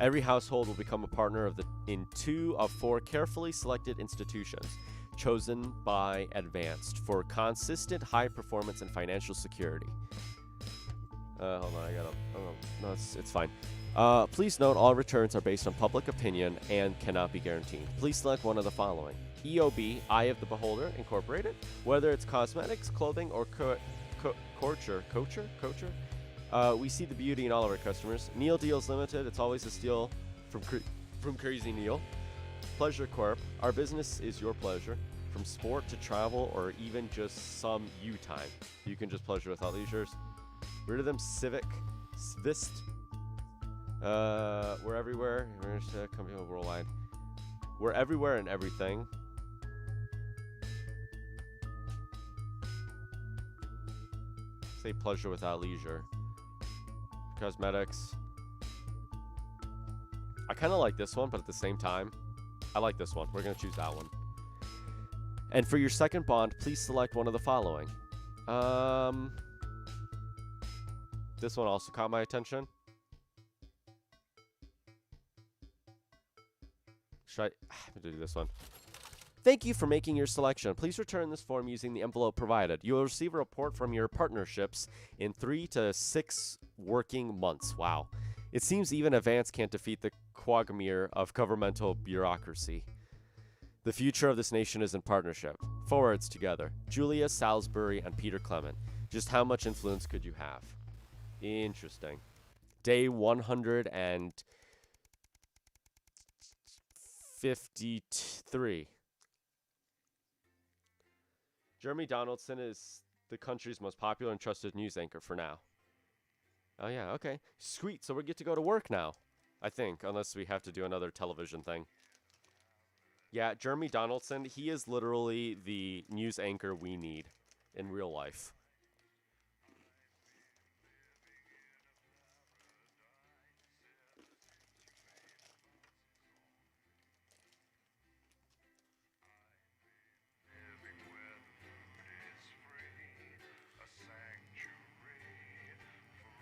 Every household will become a partner in 2 of 4 carefully selected institutions chosen by Advanced for consistent high performance and financial security. Hold on, no, it's fine. Please note all returns are based on public opinion and cannot be guaranteed. Please select one of the following. EOB, Eye of the Beholder, Incorporated. Whether it's cosmetics, clothing, or couture. We see the beauty in all of our customers. Neil Deals Limited, it's always a steal from Crazy Neil. Pleasure Corp, our business is your pleasure. From sport to travel or even just some you time. You can just pleasure without leisures. Rhythm Civic, Svist. We're everywhere. Company worldwide. We're everywhere and everything. Say pleasure without leisure. Cosmetics. I kind of like this one, but at the same time, I like this one. We're going to choose that one. And for your second bond, please select one of the following. This one also caught my attention. I'm going to do this one. Thank you for making your selection. Please return this form using the envelope provided. You will receive a report from your partnerships in 3 to 6 working months. Wow. It seems even Advance can't defeat the quagmire of governmental bureaucracy. The future of this nation is in partnership. Forwards together. Julia Salisbury and Peter Clement. Just how much influence could you have? Interesting. day 153. Jeremy Donaldson is the country's most popular and trusted news anchor for now. Oh, yeah, okay. Sweet, so we get to go to work now, I think, unless we have to do another television thing. Yeah, Jeremy Donaldson, he is literally the news anchor we need in real life.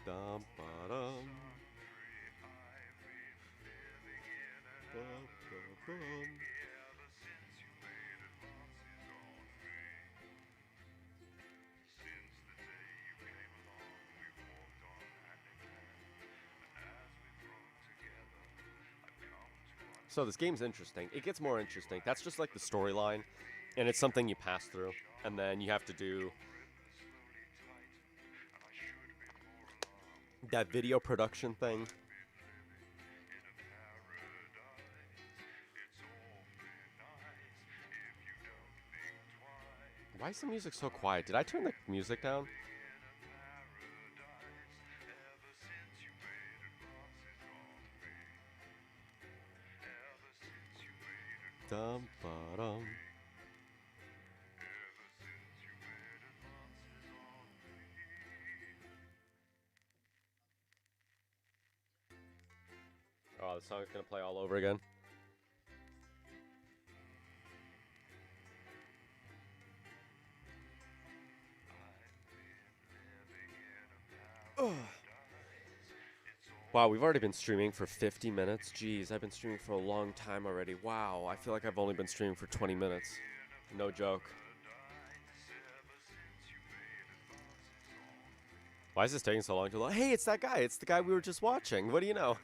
Dum, ba-dum. Ba-ba-bum. So this game's interesting. It gets more interesting. That's just like the storyline, and it's something you pass through, and then you have to do that video production thing. Why is the music so quiet? Did I turn the music down? Dum, ba-dum. Oh, the song's gonna play all over again. Ugh. Wow, we've already been streaming for 50 minutes. Jeez, I've been streaming for a long time already. Wow, I feel like I've only been streaming for 20 minutes. No joke. Why is this taking so long to load? Hey, it's that guy. It's the guy we were just watching. What do you know?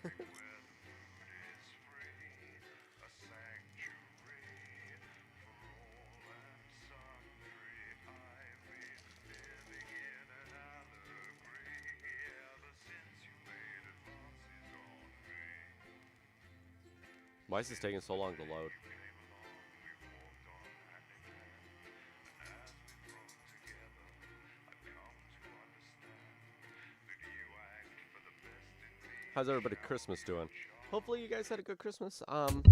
Why is this taking so long to load? How's everybody Christmas doing? Hopefully you guys had a good Christmas. The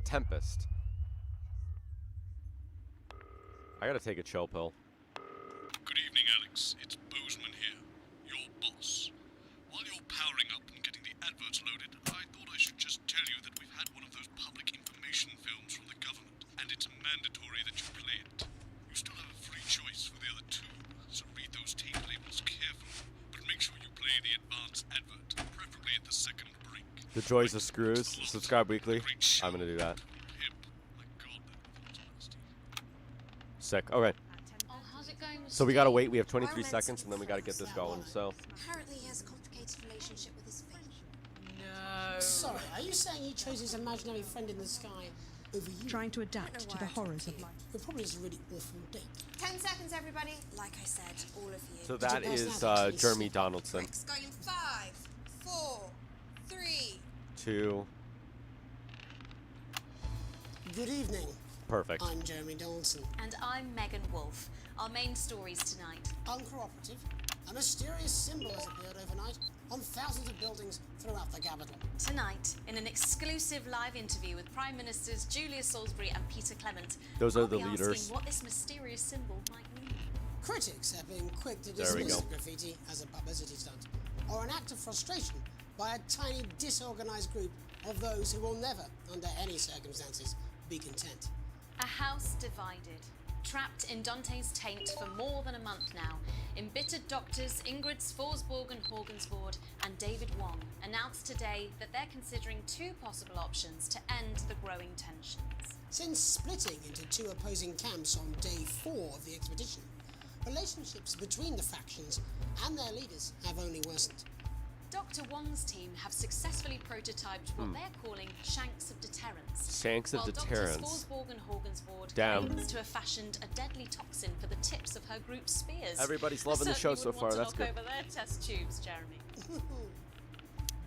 Tempest. I gotta take a chill pill. Good evening, Alex. It's Bozeman here, your boss. While you're powering up and getting the adverts loaded, I thought I should just tell you that we've had one of those public information films from the government, and it's mandatory that you play it. You still have a free choice for the other two, so read those tape labels carefully, but make sure you play the advanced advert, preferably at the second break. The Joys of Screws. Subscribe weekly. I'm gonna do that. Sick. Okay. Oh, how's it going with So we gotta Steve? wait. We have 23 Well, seconds, and then we gotta get this going. So. Apparently he has a complicated relationship with his friend. No. Sorry, are you saying he chose his imaginary friend in the sky over you? Trying to adapt to the horrors of life. It probably is a really awful date. 10 seconds, everybody. Like I said, all of you. So that is Jeremy Donaldson. It's going in 5, 4, 3. 2. Good evening. Perfect. I'm Jeremy Donaldson. And I'm Megan Wolfe. Our main stories tonight. Uncooperative. A mysterious symbol has appeared overnight on thousands of buildings throughout the capital. Tonight, in an exclusive live interview with Prime Ministers Julia Salisbury and Peter Clement, Those are we'll the be leaders. asking what this mysterious symbol might mean. Critics have been quick to There we dismiss go. graffiti as a publicity stunt or an act of frustration by a tiny disorganized group of those who will never, under any circumstances, be content. A house divided. Trapped in Dante's taint for more than a month now, embittered doctors Ingrid Forsborg and Horgensvoord and David Wong announced today that they're considering 2 possible options to end the growing tensions. Since splitting into 2 opposing camps on day 4 of the expedition, relationships between the factions and their leaders have only worsened. Dr. Wong's team have successfully prototyped what they're calling shanks of deterrence. Shanks of while deterrence. Dr. Forsborg and Horgensvoort Damn. claims to have fashioned a deadly toxin for the tips of her group's spears. Everybody's loving the show so far. That's good. Over their test tubes, Jeremy.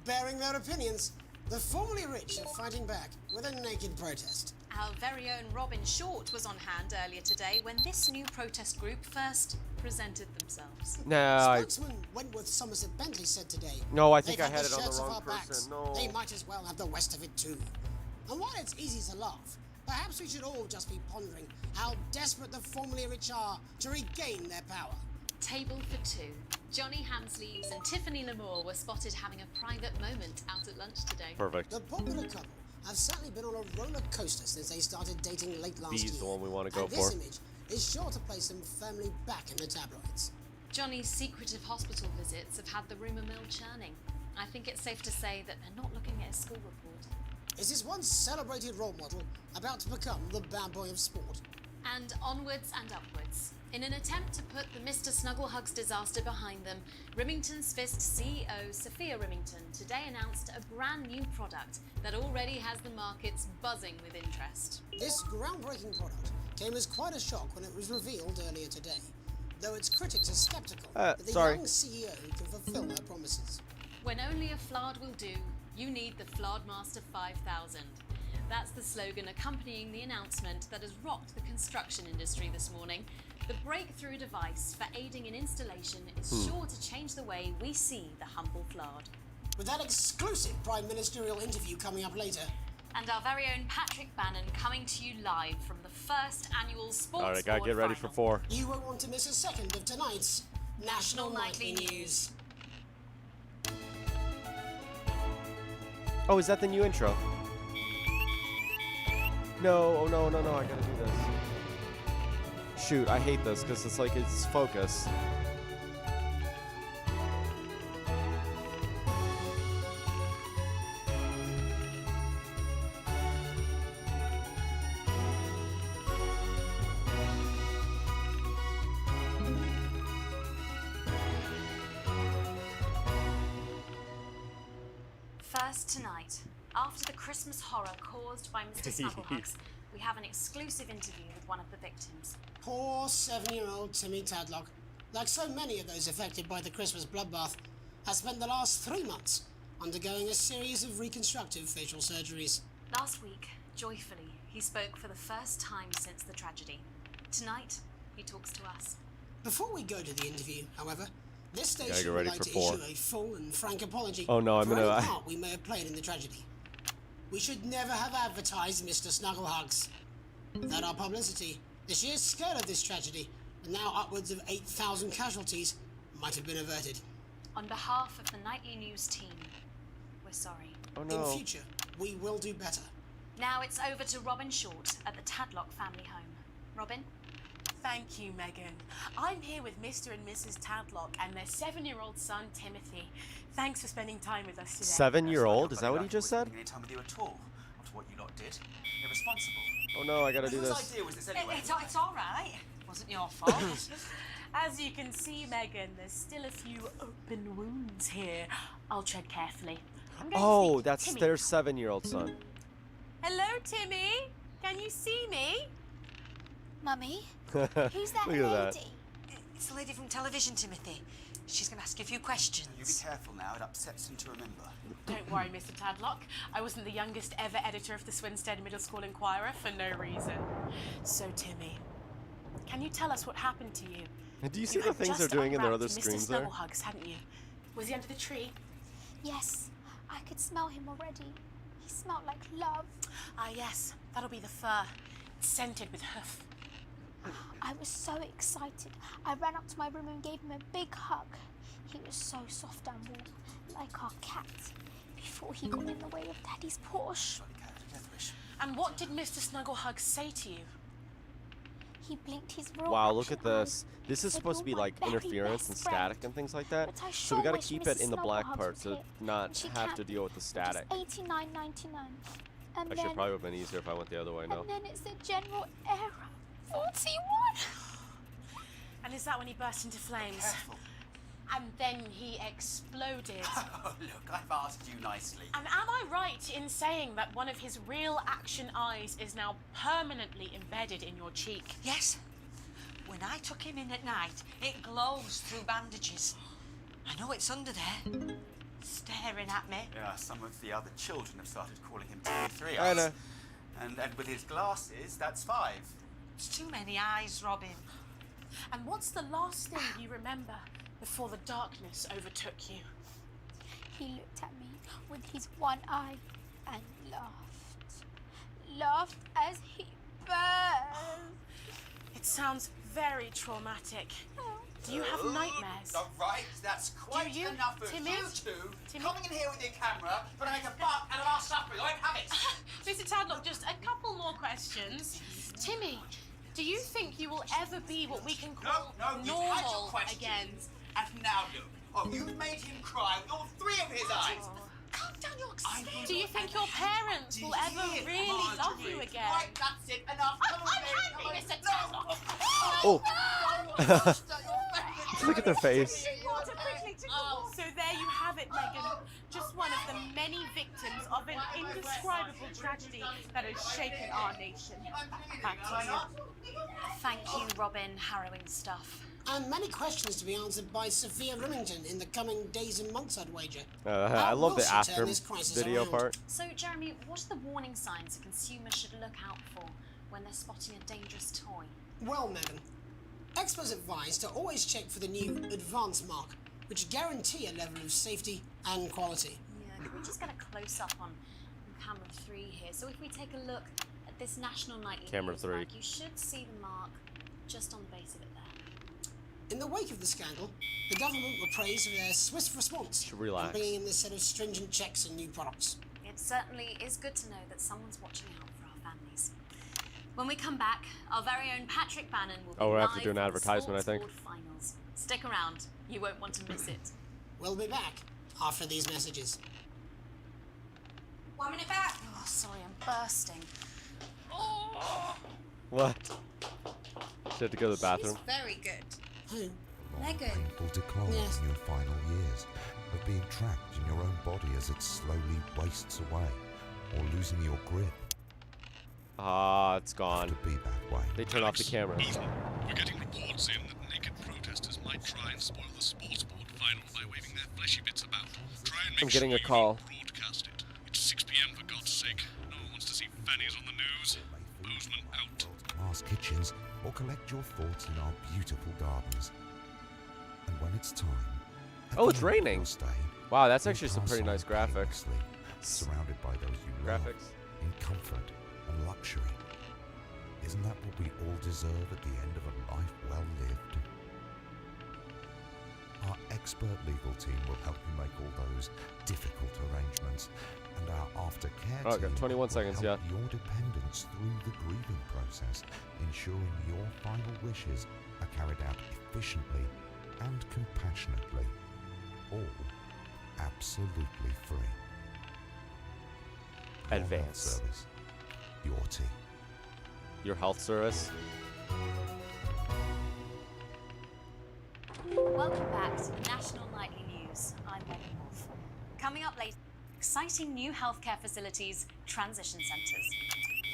Bearing their opinions, the formerly rich are fighting back with a naked protest. Our very own Robin Short was on hand earlier today when this new protest group first presented themselves. Spokesman Wentworth Somerset Bentley said today. No, I think "They've I had it on the shirts off wrong our backs. person. No. They might as well have the worst of it too. And while it's easy to laugh, perhaps we should all just be pondering how desperate the formerly rich are to regain their power. Table for two. Johnny Hamsleeves and Tiffany Lamour were spotted having a private moment out at lunch today. Perfect. The popular couple have certainly been on a roller coaster since they started dating late last year. B's the one we want to go and for. this image is sure to place them firmly back in the tabloids. Johnny's secretive hospital visits have had the rumour mill churning. I think it's safe to say that they're not looking at his school report. Is this once celebrated role model about to become the bad boy of sport? And onwards and upwards. In an attempt to put the Mr. Snugglehugs disaster behind them, Rimington's Fist CEO Sophia Rimington today announced a brand new product that already has the markets buzzing with interest. This groundbreaking product came as quite a shock when it was revealed earlier today, though its critics are skeptical that the young CEO can fulfill her promises. When only a Flard will do, you need the Flardmaster 5000. That's the slogan accompanying the announcement that has rocked the construction industry this morning. The breakthrough device for aiding in installation is sure to change the way we see the humble Flard. With that exclusive Prime Ministerial interview coming up later. And our very own Patrick Bannon coming to you live from the first annual Sports All right, gotta Board get ready final. for 4. You won't want to miss a second of tonight's National Nightly News. Oh, is that the new intro? No, oh no, I gotta do this. Shoot, I hate this because it's like it's focus. First tonight, after the Christmas horror caused by Mr. Snugglehugs, we have an exclusive interview with one of the victims. Poor 7-year-old Timmy Tadlock, like so many of those affected by the Christmas bloodbath, has spent the last 3 months undergoing a series of reconstructive facial surgeries. Last week, joyfully, he spoke for the first time since the tragedy. Tonight, he talks to us. Before we go to the interview, however, this Gotta station get would ready like for to 4. issue a full and frank apology Oh, no, I'm for gonna- any part we may have played in the tragedy. We should never have advertised Mr. Snugglehugs. Without our publicity, the sheer scale of this tragedy, and now upwards of 8,000 casualties, might have been averted. On behalf of the Nightly News team, we're sorry. Oh no. In future, we will do better. Now it's over to Robin Short at the Tadlock family home. Robin? Thank you, Megan. I'm here with Mr. and Mrs. Tadlock and their 7-year-old son, Timothy. Thanks for spending time with us today. 7-year-old? Is that what he just said? Any time with you at all after what you lot did. Irresponsible. Oh no, I gotta do Whose this. idea was this anyway? It's all right. It wasn't your fault. As you can see, Megan, there's still a few open wounds here. I'll tread carefully. I'm going to Oh, speak to that's Timmy. their 7-year-old son. Hello, Timmy. Can you see me? Mummy? Look at Who's that that. lady? It's the lady from television, Timothy. She's going to ask you a few questions. You be careful now, it upsets him to remember. Don't worry, Mr. Tadlock. I wasn't the youngest ever editor of the Swinstead Middle School Inquirer for no reason. So, Timmy, can you tell us what happened to you? Do you see You the had things they're just doing in their other unwrapped Mr. screens there? Snugglehugs, hadn't you? Was he under the tree? Yes, I could smell him already. He smelled like love. Ah, yes. That'll be the fur. It's scented with hoof. I was so excited. I ran up to my room and gave him a big hug. He was so soft and warm, like our cat, before he got in the way of Daddy's Porsche. And what did Mr. Snugglehugs say to you? He blinked his real Wow, look action at this. This is said, supposed to be "You're my like very interference and best friend." static and things like that. But I So we sure gotta wish keep it Mrs. in the black Snugglehugs part was to here. not She have to can't deal with the It was static. $89.99. And Actually, then, it probably would have been easier if I went the other way, no. and then it's a general error. 41. And is that when he burst into flames? and then he exploded. Oh, look, I've asked you nicely. And am I right in saying that one of his real action eyes is now permanently embedded in your cheek? Yes. When I took him in at night, it glows through bandages. I know it's under there, staring at me. Yeah, some of the other children have started calling him Timmy Three I Eyes. know. And with his glasses, that's 5. It's too many eyes, Robin. And what's the last thing you remember before the darkness overtook you? He looked at me with his one eye and laughed. Laughed as he burned. It sounds very traumatic. Do you have nightmares? All right, that's quite you, enough of Timmy? you two coming in here with your camera to make a buck out of our suffering. I have it. Mr. Tadlock, just a couple more questions. Timmy, do you think you will ever be what we can call No, you've had your normal questions. again? And now look. Oh, you've made him cry with all 3 of his eyes. Calm down, you're Do you think your parents will ever really love you again? Right, that's it. Enough. Come on, I'm baby. Mr. Tadlock. Oh. Look at their face. So there you have it, Megan. Just one of the many victims of an indescribable tragedy that has shaken our nation. Back to you. Thank you, Robin. Harrowing stuff. And many questions to be answered by Sophia Remington in the coming days and months, I'd wager. I love the will she turn after this crisis video around? part. So, Jeremy, what are the warning signs a consumer should look out for when they're spotting a dangerous toy? Well, Megan, experts advise to always check for the new Advance mark, which guarantee a level of safety and quality. Yeah, can we just get a close-up on camera 3 here? So if we take a look at this National Nightly Camera News 3. mark, you should see the mark just on the base of it there. In the wake of the scandal, the government were praised for their swift response Should relax. in bringing in this set of stringent checks and new products. It certainly is good to know that someone's watching out for our families. When we come back, our very own Patrick Bannon will be Oh, we have to live do an from the advertisement, I think. Sports Board Finals. Stick around, you won't want to miss it. We'll be back after these messages. 1 minute back. Oh, sorry, I'm bursting. What? She had to go to the bathroom. Very good. Who? Megan. Painful decline Yes. in your final years of being trapped in your own body as it slowly wastes away, or losing your grip. Ah, it's gone. To be that way. They turn off the camera. We're getting reports in that naked protesters might try and spoil the sports board final by waving their fleshy bits about. Try and make I'm getting sure a call. you don't broadcast it. It's 6 p.m. for God's sake. No one wants to see fannies on the news. Bozeman out. Mars kitchens, or collect your thoughts in our beautiful gardens. And when it's time, at Oh, the it's end of raining. your stay, Wow, that's you'll actually some pass pretty on nice graphics. painlessly, surrounded by those you Graphics. love, in comfort and luxury. Isn't that what we all deserve at the end of a life well lived? Our expert legal team will help you make all those difficult arrangements, and our aftercare Okay, team 21 will seconds, help yeah. your dependents through the grieving process, ensuring your final wishes are carried out efficiently and compassionately, all absolutely free. Your health Advance. service, your team. Your health service. Welcome back to the National Nightly News. I'm Megan Wolf. Coming up later, exciting new healthcare facilities, transition centres.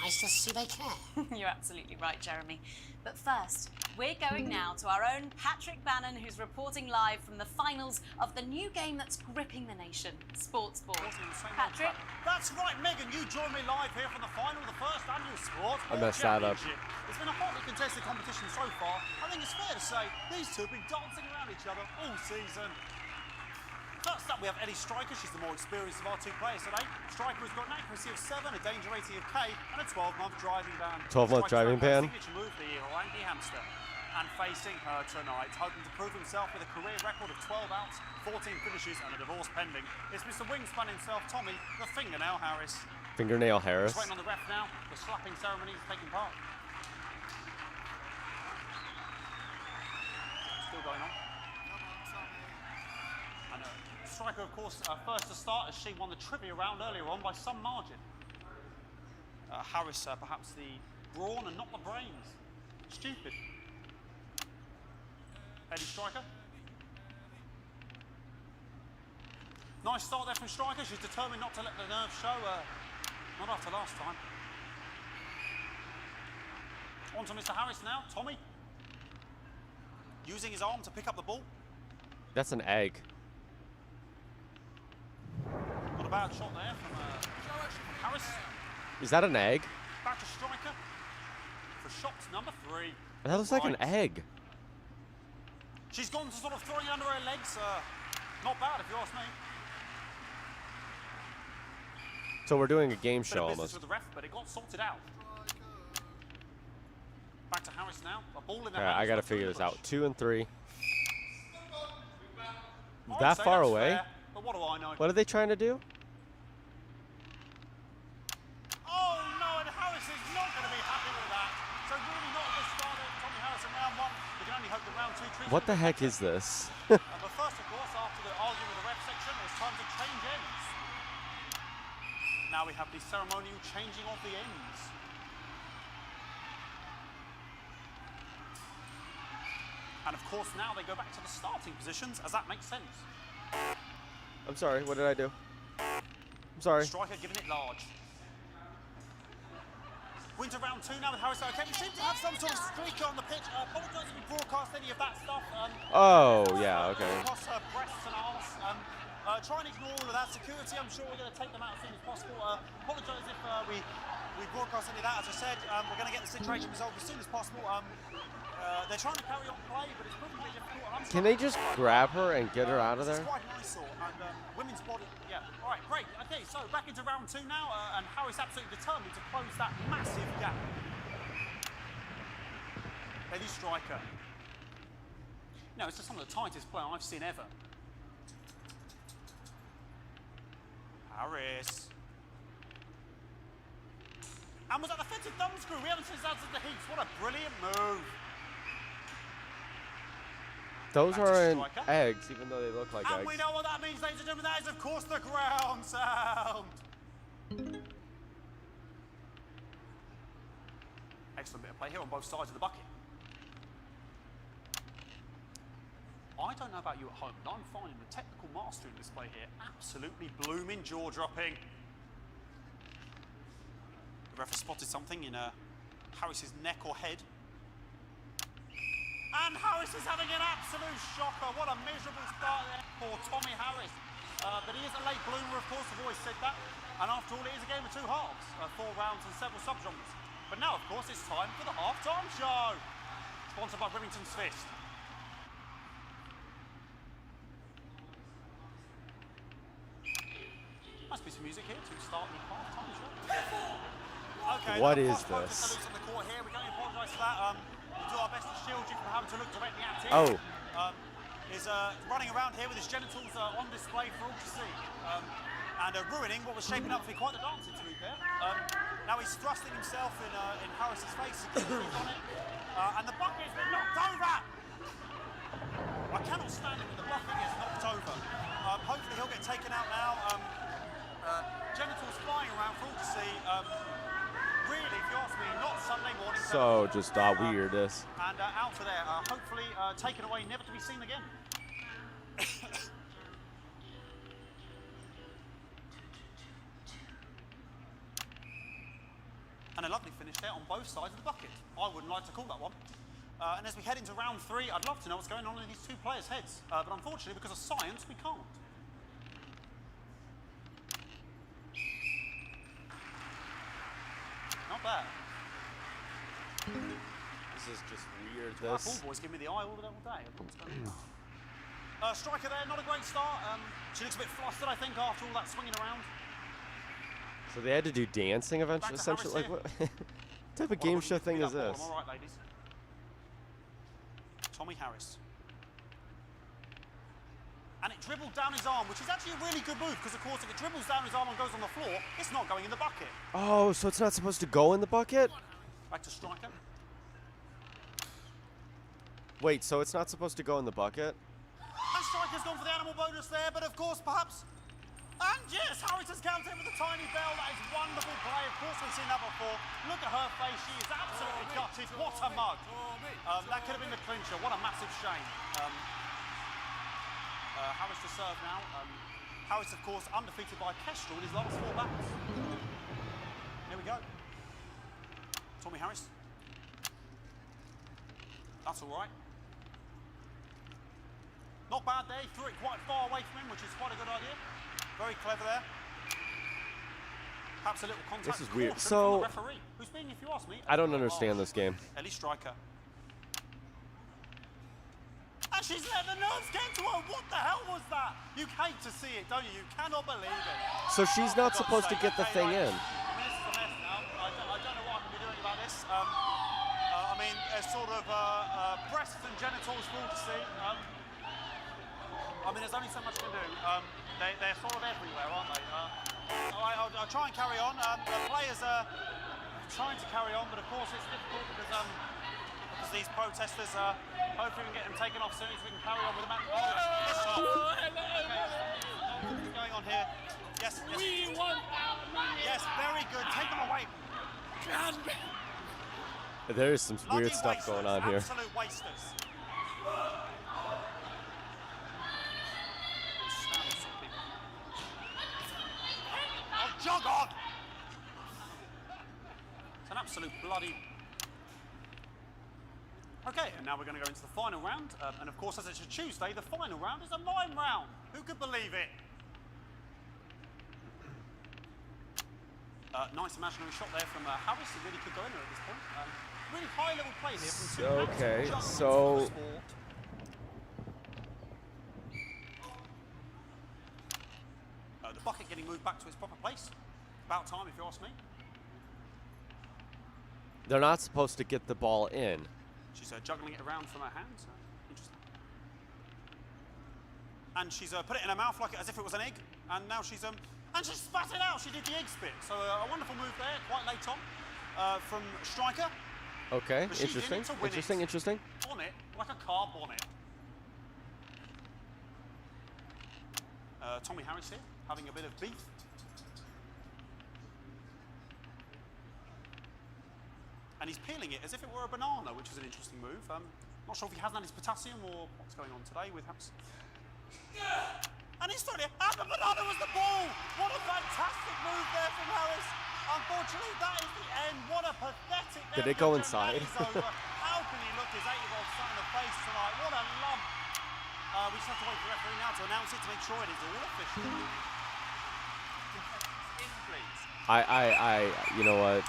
Nice to see they care. You're absolutely right, Jeremy. But first, we're going now to our own Patrick Bannon, who's reporting live from the finals of the new game that's gripping the nation, Sports Board. Patrick? That's right, Megan. You join me live here for the final of the first annual Sports I Board messed that up. Championship. It's been a hotly contested competition so far. I think it's fair to say these two have been dancing around each other all season. First up, we have Eddie Striker. She's the more experienced of our two players today. Striker has got an accuracy of 7, a danger rating of K, and a 12-month driving ban. 12-month driving ban? Signature move for the year, Orangi Hamster. And facing her tonight, hoping to prove himself with a career record of 12 outs, 14 finishes, and a divorce pending, it's Mr. Wingspan himself, Tommy, the Fingernail Harris. Fingernail Harris. Just waiting on the ref now. The slapping ceremony is taking part. Still going on. And Striker, of course, first to start as she won the trivia round earlier on by some margin. Harris, perhaps the brawn and not the brains. Stupid. Eddie Striker. Nice start there from Striker. She's determined not to let the nerves show. Not after last time. On to Mr. Harris now. Tommy. Using his arm to pick up the ball. That's an egg. Not a bad shot there from Harris. Is that an egg? Back to Striker for shot number 3. That looks like an egg. She's gone to sort of throwing it under her legs. Not bad, if you ask me. So we're doing a game Bit show of business almost. with the ref, but it got sorted out. Back to Harris now. A ball in the Alright, I hands gotta of figure this Bush. out. 2 and 3. I'd That say far that's away? fair, but what do I know? What are they trying to do? Oh no, and Harris is not going to be happy with that. So really not a good start there for Tommy Harris in round 1. We can only hope that round 2 treats What him the with heck better. is this? But first, of course, after the argument with the ref section, it's time to change ends. Now we have the ceremonial changing of the ends. And of course, now they go back to the starting positions, as that makes sense. I'm sorry, what did I do? I'm sorry. Striker giving it large. Winter round 2 now with Harris. Okay, we seem to have some sort of streaker on the pitch. Apologise if we broadcast any of that stuff. Oh, yeah, okay. Across her breasts and arse. Try and ignore all of that. Security, I'm sure we're going to take them out as soon as possible. Apologise if we broadcast any of that. As I said, we're going to get the situation resolved as soon as possible. They're trying to carry on play, but it's probably difficult. Can they just grab her and get her out of there? It's quite an eyesore, and women's body, yeah. All right, great. Okay, so back into round 2 now, and Harris absolutely determined to close that massive gap. Lady Striker. No, it's just some of the tightest play I've seen ever. Harris. And was that the fitted thumb screw? We haven't seen that since the heats. What a brilliant move. Those aren't eggs, even though they look like And eggs. we know what that means, ladies and gentlemen. That is, of course, the ground sound. Excellent bit of play here on both sides of the bucket. I don't know about you at home, but I'm finding the technical mastering display here absolutely blooming jaw-dropping. The ref has spotted something in Harris's neck or head. And Harris is having an absolute shocker. What a miserable start there for Tommy Harris. But he is a late bloomer, of course, I've always said that. And after all, it is a game of 2 halves, 4 rounds and several subgenres. But now, of course, it's time for the halftime show. Sponsored by Remington's Fist. Must be some music here to start the halftime show. Okay, What is focus this? salutes on the court here. We can only apologise for that. We'll do our best to shield you from having to look directly at him. Oh. Is running around here with his genitals on display for all to see. And ruining what was shaping up to be quite the dance interlude there. Now he's thrusting himself in Harris's face. He's on it. And the bucket's been knocked over! I cannot stand it when the bucket gets knocked over. Hopefully he'll get taken out now. Genitals flying around for all to see. Really, if you ask me, not Sunday morning. So just weird this. And out of there, hopefully taken away, never to be seen again. And a lovely finish there on both sides of the bucket. I wouldn't like to call that one. And as we head into round 3, I'd love to know what's going on in these 2 players' heads. But unfortunately, because of science, we can't. Not bad. This is just weird, Our this. ball boys give me the eye all day. I don't know what's going on. Striker there, not a great start. She looks a bit flustered, I think, after all that swinging around. So they had to do dancing eventually, Back to Harris essentially? Like, what type of game show thing is this? All right, ladies. Tommy Harris. And it dribbled down his arm, which is actually a really good move, because, of course, if it dribbles down his arm and goes on the floor, it's not going in the bucket. Oh, so it's not supposed to go in the bucket? Back to Striker. Wait, so it's not supposed to go in the bucket? And Striker's gone for the animal bonus there, but, of course, perhaps... And yes, Harris has counted with a tiny bell. That is wonderful play. Of course, we've seen that before. Look at her face. She is absolutely gutted. What a mug. That could have been the clincher. What a massive shame. Harris to serve now. Harris, of course, undefeated by Kestrel in his last 4 battles. Here we go. Tommy Harris. That's all right. Not bad there. He threw it quite far away from him, which is quite a good idea. Very clever there. Perhaps a little contact. This is weird. From So, the referee, who's being, if you ask me, I don't understand this game. Ellie Striker. And she's let the nerves get to her. What the hell was that? You hate to see it, don't you? You cannot believe it. So she's not supposed to get the thing in. I mean, this is a mess now. I don't know what I can be doing about this. I mean, there's sort of breasts and genitals for all to see. I mean, there's only so much you can do. They're sort of everywhere, aren't they? I'll try and carry on. The players are trying to carry on, but of course it's difficult because these protesters, hopefully we can get them taken off soon so we can carry on with the match. Oh, it's off. What's going on here? Yes, yes. We want our money. Yes, very good. Take them away. There is some weird stuff going on here. Absolute wasters. Oh, jog on! It's an absolute bloody... Okay, and now we're going to go into the final round. And of course, as it's a Tuesday, the final round is a mime round. Who could believe it? Nice imaginary shot there from Harris. He really could go in there at this point. Really high-level play here from two Okay, absolute so giants of the sport. The bucket getting moved back to its proper place. About time, if you ask me. they're not supposed to get the ball in. She's juggling it around from her hands. Interesting. And she's put it in her mouth like as if it was an egg. And now she's and she spat it out. She did the egg spit. So a wonderful move there, quite late on, from Striker. Okay, But she's in it interesting, to win it. interesting, interesting. Bonnet, like a car bonnet. Tommy Harris here, having a bit of beef. And he's peeling it as if it were a banana, which is an interesting move. Not sure if he hasn't had his potassium or what's going on today with Harris. And he's throwing it, and the banana was the ball! What a fantastic move there from Harris. Unfortunately, that is the end. What a pathetic... Did it go inside? How can he look his 8-year-old son in the face tonight? What a lump. We just have to wait for the referee now to announce it to make sure it is all official. In, please. You know what?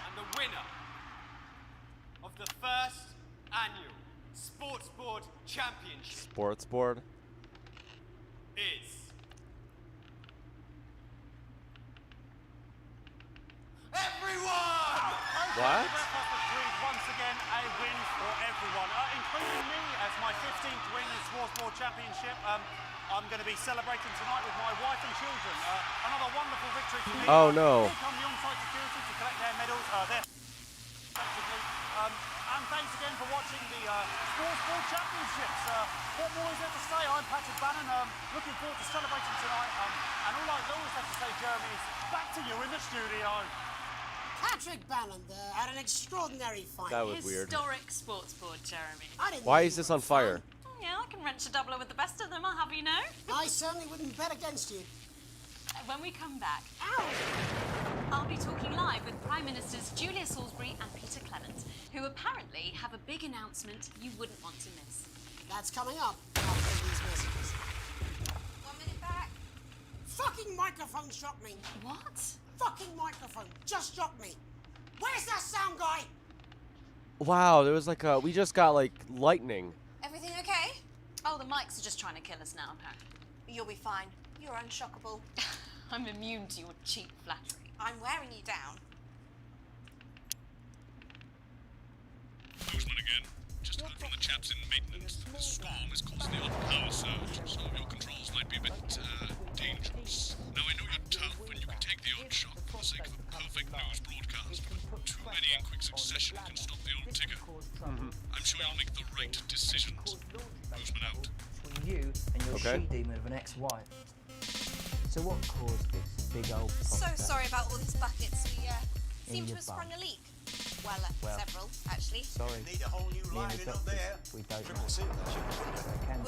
And the winner of the first annual Sports Board Championship Sports board. is... everyone! What? Once again, a win for everyone, including me as my 15th win in the Sports Board Championship. I'm going to be celebrating tonight with my wife and children. Another wonderful victory for me. Oh, no. Here come the on-site security to collect their medals. Respectively. And thanks again for watching the Sports Board Championships. What more is there to say? I'm Patrick Bannon. Looking forward to celebrating tonight. And all I always have to say, Jeremy, is back to you in the studio. Patrick Bannon there had an extraordinary fight. That was weird. Historic sports board, Jeremy. Why is this on fire? Oh, yeah, I can wrench a doubler with the best of them, I'll have you know. I certainly wouldn't bet against you. When we come back, I'll be talking live with Prime Ministers Julia Salisbury and Peter Clement, who apparently have a big announcement you wouldn't want to miss. That's coming up after these messages. 1 minute back. Fucking microphone shocked me. What? Fucking microphone just shocked me. Where's that sound guy? Wow, there was like we just got like lightning. Everything okay? Oh, the mics are just trying to kill us now, apparently. You'll be fine. You're unshockable. I'm immune to your cheap flattery. I'm wearing you down. Bozeman again. Just heard from the chaps in maintenance that the storm is causing the odd power surge, so your controls might be a bit dangerous. Now, I know you're tough and you can take the odd shock for the sake of a perfect news broadcast, but too many in quick succession can stop the old ticker. I'm sure you'll make the right decisions. Bozeman out. Between you and your she-demon of an ex-wife. So what caused this big old So prostate sorry about all these buckets. We seem in to your have sprung bum? a leak. Well, several, actually. Sorry. Need a whole new Me and line the up there. doctors, we don't Triple know. C, that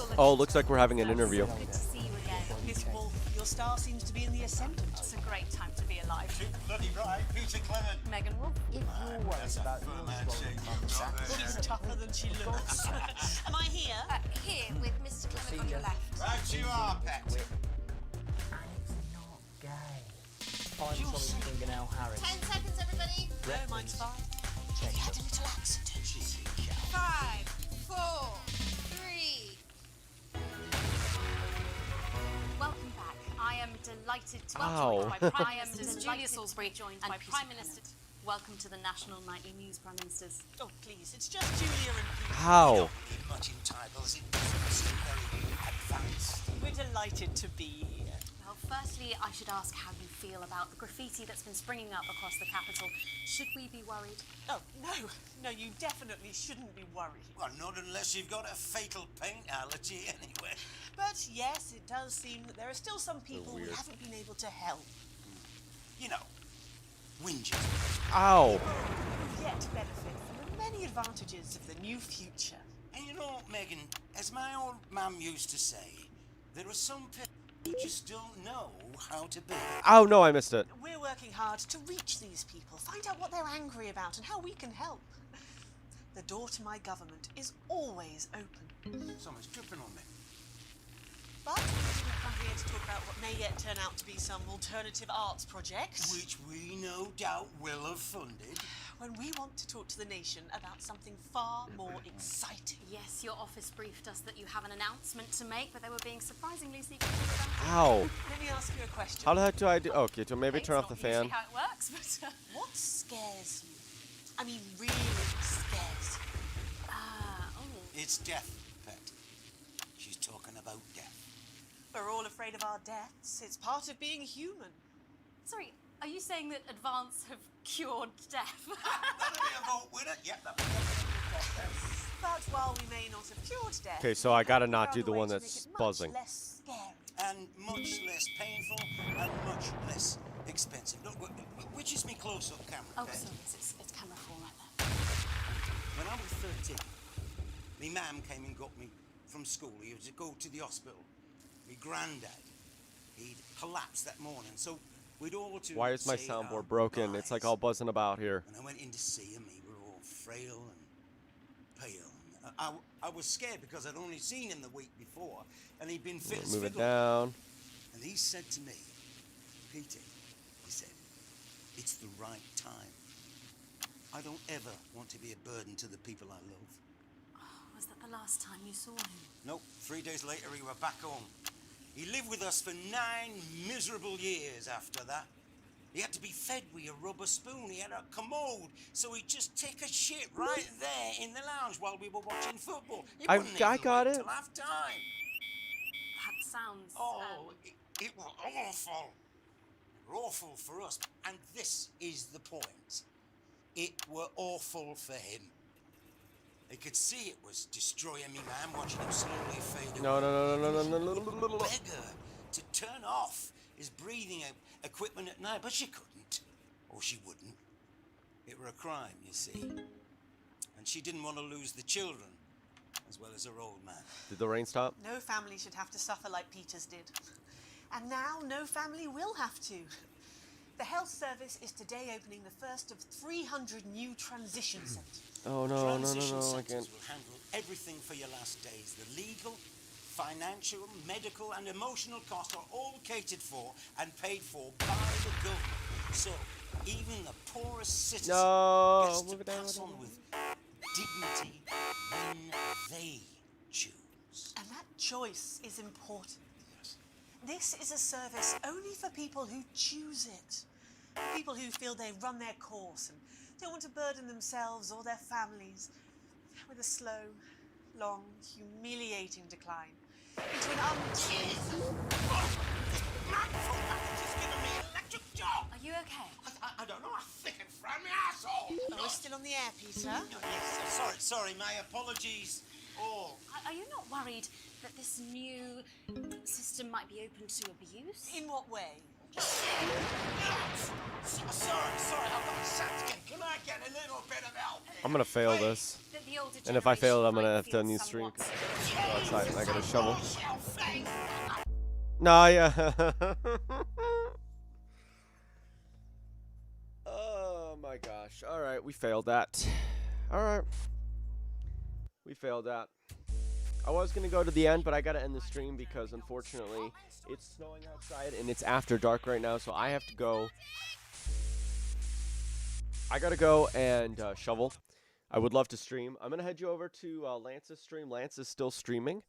should Oh, looks like we're having an interview. Good to see you again. Miss Wolf, your star seems to be in the ascendant. It's a great time to be alive. Too bloody right, Peter Clement. Megan Wolf. If you're worried about your swollen thumbs, She's tougher than she looks. Am I here? Here with Mr. Clement on your left. Right you are, pet. and it's not gay. Find solid fingernail Harris. 10 seconds, everybody. No, mine's fine. Check Had a little accident. 5, 4, 3. Welcome back. I am delighted to Ow. be joined by Prime Minister Julia Salisbury, joined by Prime Minister. Welcome to the National Nightly News, Prime Ministers. Oh, please, it's just Julia and Peter. How? Get much in titles. It doesn't seem very advanced. We're delighted to be here. Well, firstly, I should ask how you feel about the graffiti that's been springing up across the capital. Should we be worried? Oh, no, you definitely shouldn't be worried. Well, not unless you've got a fatal paint allergy anyway. But yes, it does seem that there are still some people we weird. haven't been able to help. You know, whinges. Ow. Yet benefit from the many advantages of the new future. And you know, Megan, as my old mum used to say, there are some people who just don't know how to be. Oh, no, I missed it. We're working hard to reach these people, find out what they're angry about and how we can help. The door to my government is always open. Someone's tripping on me. But we didn't come here to talk about what may yet turn out to be some alternative arts project. Which we no doubt will have funded. When we want to talk to the nation about something far more exciting. Yes, your office briefed us that you have an announcement to make, but they were being surprisingly secretive about it. Ow. Let me ask you a question. How the heck do I do? Okay, so maybe Okay, turn it's off the not usually fan. how it works, but... What scares you? I mean, really scares you. It's death, pet. She's talking about death. We're all afraid of our deaths. It's part of being human. Sorry, are you saying that Advance have cured death? That'll be a vote winner. Yep, that'll be a vote. But while we may not have cured death... Okay, so I gotta we not found do a the way one to that's make it buzzing. Much less scary. And much less painful and much less expensive. Look, which is me close-up camera, Oh, pet? sorry, it's camera 4 right there. When I was 13, me mum came and got me from school. He was to go to the hospital. Me granddad, he'd collapsed that morning, so we'd all to Why is my say our soundboard broken? It's like all buzzing about here. And I went in to see him. He were all frail and pale. And I was scared because I'd only seen him the week before, and he'd been fit as Move it fiddle. down. And he said to me, Peter, he said, it's the right time. I don't ever want to be a burden to the people I love. Was that the last time you saw him? Nope, 3 days later he were back home. He lived with us for 9 miserable years after that. He had to be fed with a rubber spoon. He had a commode, so he'd just take a shit right there in the lounge while we were watching football. He I wouldn't got even wait it. till half time. That sounds... Oh, it was awful. Awful for us. And this is the point. It were awful for him. He could see it was destroying me, man, watching him slowly fade away. No. Beggar to turn off his breathing equipment at night, but she couldn't. Or she wouldn't. It were a crime, you see. And she didn't want to lose the children, as well as her old man. Did the rain stop? No family should have to suffer like Peter's did. And now no family will have to. The health service is today opening the first of 300 new transition centres. Oh, no, Transition I centres can't. will handle everything for your last days. The legal, financial, medical and emotional costs are all catered for and paid for by the government. So even the poorest citizen gets to pass on with dignity when they choose. And that choice is important. This is a service only for people who choose it. People who feel they've run their course and don't want to burden themselves or their families with a slow, long, humiliating decline into an Are you okay? I don't know, I think it from my asshole. Oh, we're still on the air, Peter. Yes, sorry, my apologies all. Are you not worried that this new system might be open to abuse? In what way? Sorry, I've got a sad again. Can I get a little I'm gonna fail this. And if I fail it, I'm gonna have to end the stream. Go outside and I got a shovel. Nah, yeah. Oh my gosh. Alright, we failed that. Alright. We failed that. I was gonna go to the end, but I gotta end the stream because unfortunately it's snowing outside and it's after dark right now, so I have to go. I gotta go and shovel. I would love to stream. I'm gonna head you over to Lance's stream. Lance is still streaming.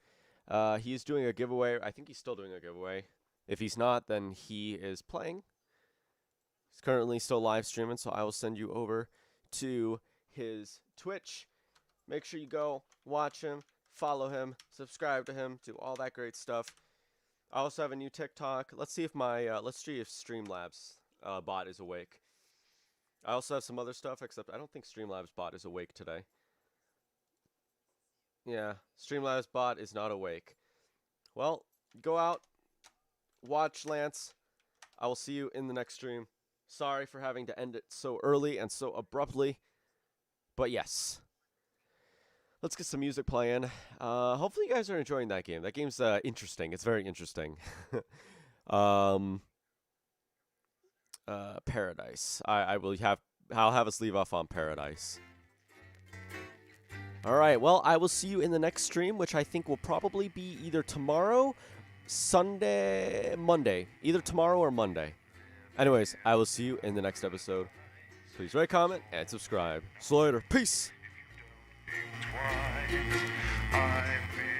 He's doing a giveaway. I think he's still doing a giveaway. If he's not, then he is playing. He's currently still live streaming, so I will send you over to his Twitch. Make sure you go watch him, follow him, subscribe to him, do all that great stuff. I also have a new TikTok. Let's see if my let's see if Streamlabs bot is awake. I also have some other stuff, except I don't think Streamlabs bot is awake today. Yeah, Streamlabs bot is not awake. Well, go out, watch Lance. I will see you in the next stream. Sorry for having to end it so early and so abruptly, but yes. Let's get some music playing. Hopefully you guys are enjoying that game. That game's interesting. It's very interesting. Paradise. I'll have us leave off on Paradise. All right. Well, I will see you in the next stream, which I think will probably be either tomorrow, Sunday, Monday. Either tomorrow or Monday. Anyways, I will see you in the next episode. Please rate, comment, and subscribe. See you later. Peace. I've been